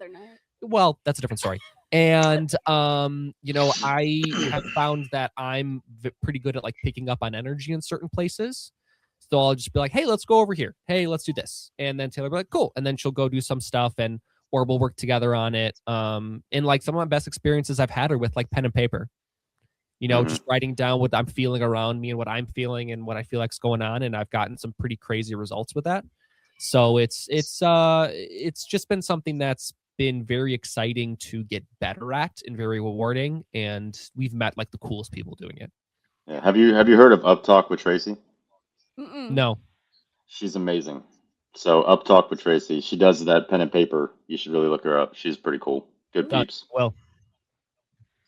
[SPEAKER 1] Well, that's a different story. And I have found that I'm pretty good at like picking up on energy in certain places. So I'll just be like, hey, let's go over here. Hey, let's do this. And then Taylor will be like, cool. And then she'll go do some stuff, and or we'll work together on it. And like some of my best experiences I've had are with like pen and paper, just writing down what I'm feeling around me and what I'm feeling and what I feel like's going on. And I've gotten some pretty crazy results with that. So it's just been something that's been very exciting to get better at and very rewarding. And we've met like the coolest people doing it.
[SPEAKER 3] Yeah. Have you heard of Up Talk with Tracy?
[SPEAKER 1] No.
[SPEAKER 3] She's amazing. So Up Talk with Tracy, she does that pen and paper. You should really look her up. She's pretty cool. Good peeps.
[SPEAKER 1] Well,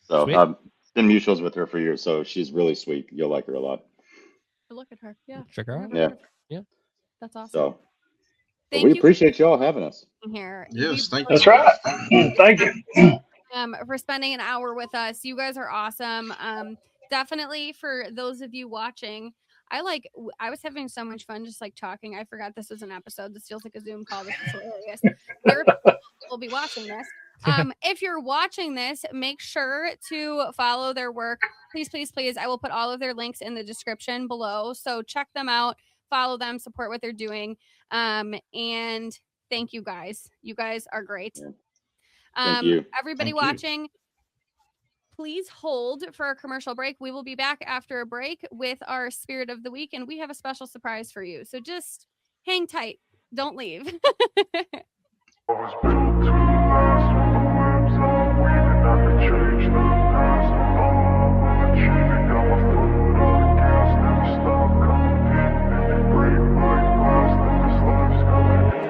[SPEAKER 3] so I've been mutuals with her for years, so she's really sweet. You'll like her a lot.
[SPEAKER 2] Look at her. Yeah.
[SPEAKER 1] Check her out.
[SPEAKER 3] Yeah.
[SPEAKER 2] That's awesome.
[SPEAKER 3] So
[SPEAKER 2] Thank
[SPEAKER 3] we
[SPEAKER 2] you
[SPEAKER 3] appreciate y'all having us.
[SPEAKER 2] here.
[SPEAKER 4] Yes, thank
[SPEAKER 5] That's
[SPEAKER 4] you.
[SPEAKER 5] right. Thank you.
[SPEAKER 2] For spending an hour with us. You guys are awesome. Definitely for those of you watching, I was having so much fun just like talking. I forgot this was an episode. This feels like a Zoom call. This is hilarious. There are people who will be watching this. If you're watching this, make sure to follow their work. Please, please, please. I will put all of their links in the description below. So check them out, follow them, support what they're doing. And thank you guys. You guys are great.
[SPEAKER 3] Thank you.
[SPEAKER 2] Everybody watching, please hold for a commercial break. We will be back after a break with our Spirit of the Week, and we have a special surprise for you. So just hang tight. Don't leave.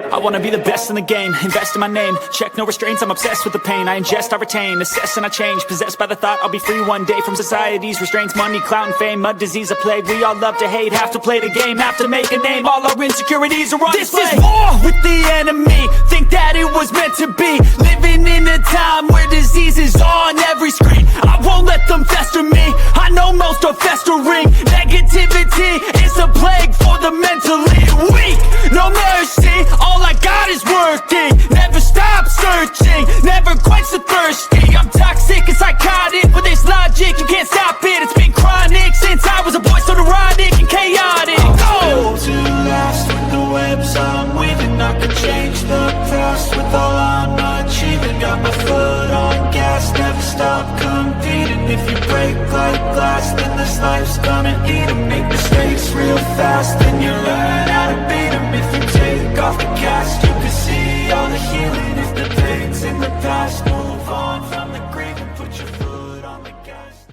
[SPEAKER 6] I wanna be the best in the game, invest in my name, check no restraints, I'm obsessed with the pain, I ingest, I retain, assess and I change, possessed by the thought I'll be free one day from society's restraints, money, clout and fame, mud, disease, a plague, we all love to hate, have to play the game, have to make a name, all our insecurities are on display. This is war with the enemy, think that it was meant to be, living in a time where disease is on every screen, I won't let them fester me, I know most are festering, negativity is a plague for the mentally weak, no mercy, all I got is working, never stop searching, never quench the thirsty, I'm toxic and psychotic, with this logic, you can't stop it, it's been chronic, since I was a boy, so neurotic and chaotic,
[SPEAKER 7] built to last with the webs I'm weaving, I could change the past with all I'm achieving, got my foot on gas, never stop competing, if you break like glass, then this life's gonna eat 'em, make mistakes real fast, then you learn how to beat 'em, if you take off the cast, you can see all the healing, if the pain's in the past, move on from the grave and put your foot on the gas.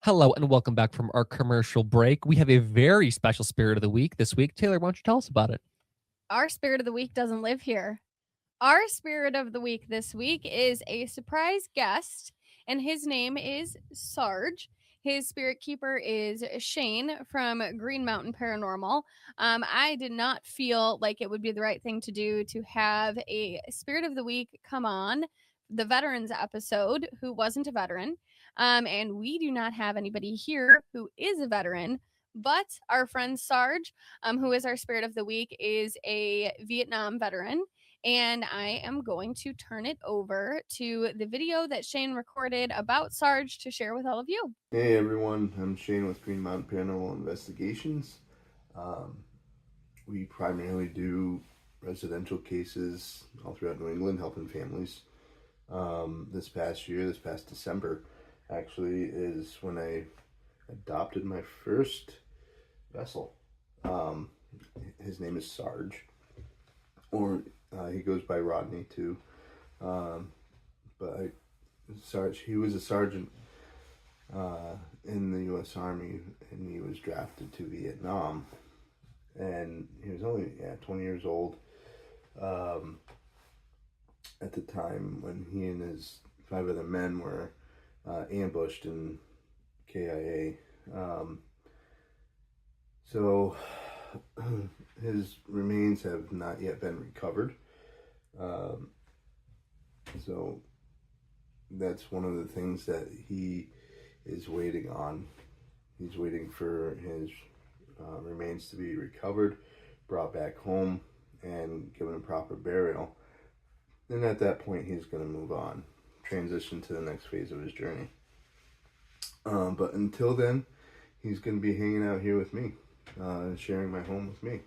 [SPEAKER 1] Hello and welcome back from our commercial break. We have a very special Spirit of the Week this week. Taylor, why don't you tell us about it?
[SPEAKER 2] Our Spirit of the Week doesn't live here. Our Spirit of the Week this week is a surprise guest, and his name is Sarge. His spirit keeper is Shane from Green Mountain Paranormal. I did not feel like it would be the right thing to do to have a Spirit of the Week come on the veterans episode who wasn't a veteran. And we do not have anybody here who is a veteran, but our friend Sarge, who is our Spirit of the Week, is a Vietnam veteran. And I am going to turn it over to the video that Shane recorded about Sarge to share with all of you.
[SPEAKER 8] Hey everyone, I'm Shane with Green Mountain Paranormal Investigations. We primarily do residential cases all throughout New England, helping families. This past December, actually, is when I adopted my first vessel. His name is Sarge, or he goes by Rodney too. Sarge, he was a sergeant in the U.S. Army, and he was drafted to Vietnam, and he was only 20 years old at the time when he and his 5 other men were ambushed in KIA. So his remains have not yet been recovered. So that's one of the things that he is waiting on. He's waiting for his remains to be recovered, brought back home, and given a proper burial. Then at that point, he's going to move on, transition to the next phase of his journey. But until then, he's going to be hanging out here with me, sharing my home with me.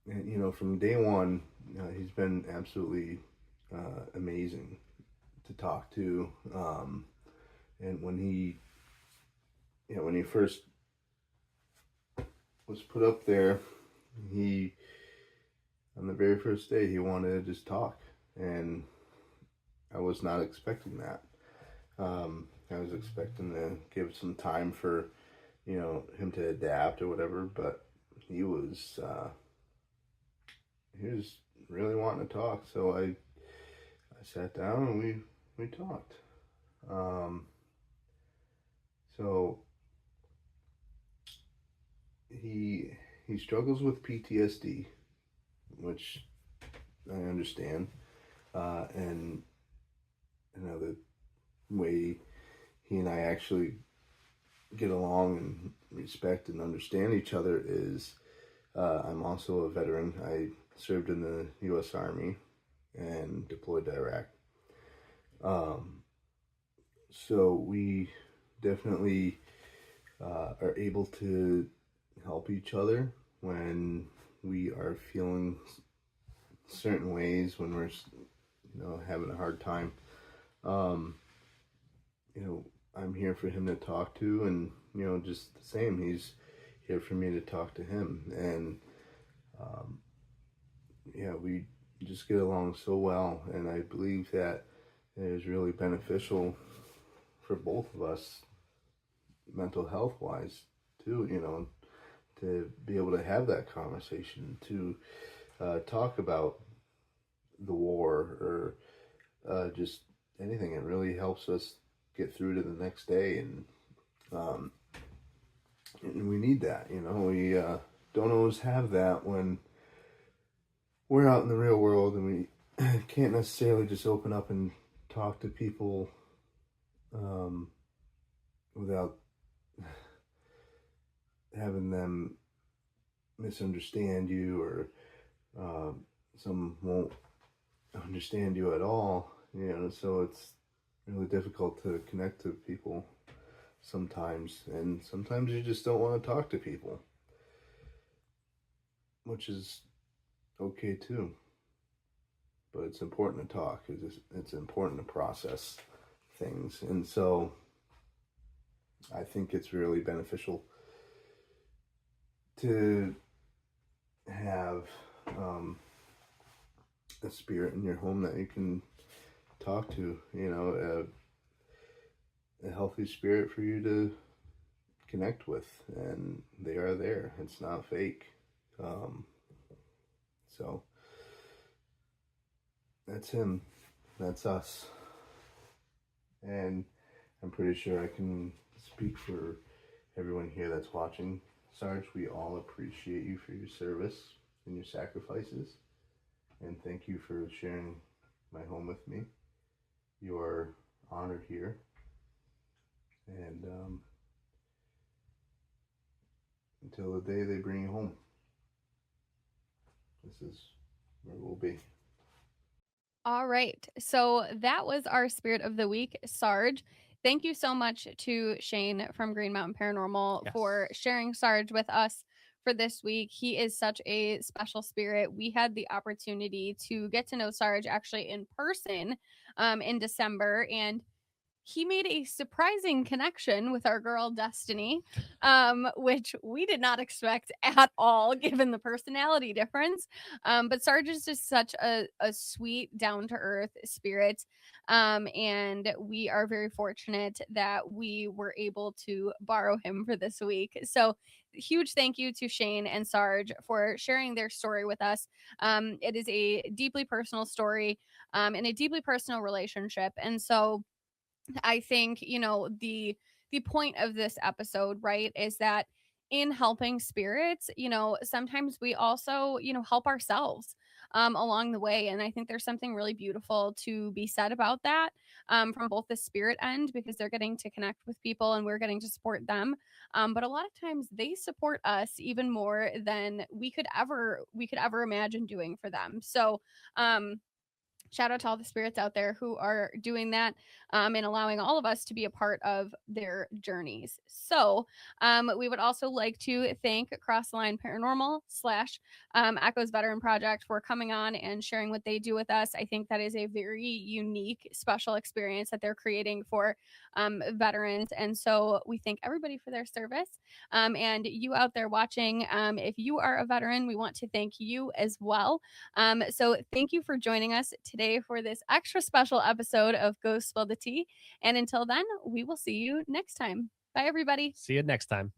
[SPEAKER 8] and from day one, he's been absolutely amazing to talk to. And when he first was put up there, he on the very first day he wanted to just talk, and I was not expecting that. I was expecting to give some time for him to adapt or whatever, but he was really wanting to talk. So I sat down and we talked. So he struggles with PTSD, which I understand, and the way he and I actually get along and respect and understand each other is I'm also a veteran. I served in the U.S. Army and deployed to Iraq. So we definitely are able to help each other when we are feeling certain ways, when we're having a hard time. I'm here for him to talk to, and just the same, he's here for me to talk to him, and we just get along so well, and I believe that it is really beneficial for both of us, mental health wise too, to be able to have that conversation, to talk about the war or just anything. It really helps us get through to the next day, and we need that. We don't always have that when we're out in the real world, and we can't necessarily just open up and talk to people without having them misunderstand you, or some won't understand you at all. So it's really difficult to connect to people sometimes, and sometimes you just don't want to talk to people, which is okay too. But it's important to talk. It's important to process things, and so I think it's really beneficial to have a spirit in your home that you can talk to, a healthy spirit for you to connect with, and they are there. It's not fake. So that's him, that's us, and I'm pretty sure I can speak for everyone here that's watching. Sarge, we all appreciate you for your service and your sacrifices, and thank you for sharing my home with me. You are honored here, and until the day they bring you home, this is where we'll be.
[SPEAKER 2] All right. So that was our spirit of the week, Sarge. Thank you so much to Shane from Green Mountain Paranormal for sharing Sarge with us for this week. He is such a special spirit. We had the opportunity to get to know Sarge actually in person in December, and he made a surprising connection with our girl Destiny, which we did not expect at all, given the personality difference. But Sarge is just such a sweet, down-to-earth spirit. And we are very fortunate that we were able to borrow him for this week. So huge thank you to Shane and Sarge for sharing their story with us. It is a deeply personal story and a deeply personal relationship. And so I think, the point of this episode, right, is that in helping spirits, sometimes we also, help ourselves along the way. And I think there's something really beautiful to be said about that from both the spirit end, because they're getting to connect with people and we're getting to support them. But a lot of times they support us even more than we could ever imagine doing for them. So, shout out to all the spirits out there who are doing that and allowing all of us to be a part of their journeys. So we would also like to thank Cross the Line Paranormal / Echoes Veteran Project for coming on and sharing what they do with us. I think that is a very unique, special experience that they're creating for veterans. And so we thank everybody for their service. And you out there watching, if you are a veteran, we want to thank you as well. So thank you for joining us today for this extra special episode of Go Spill the Tea. And until then, we will see you next time. Bye, everybody.
[SPEAKER 1] See you next time.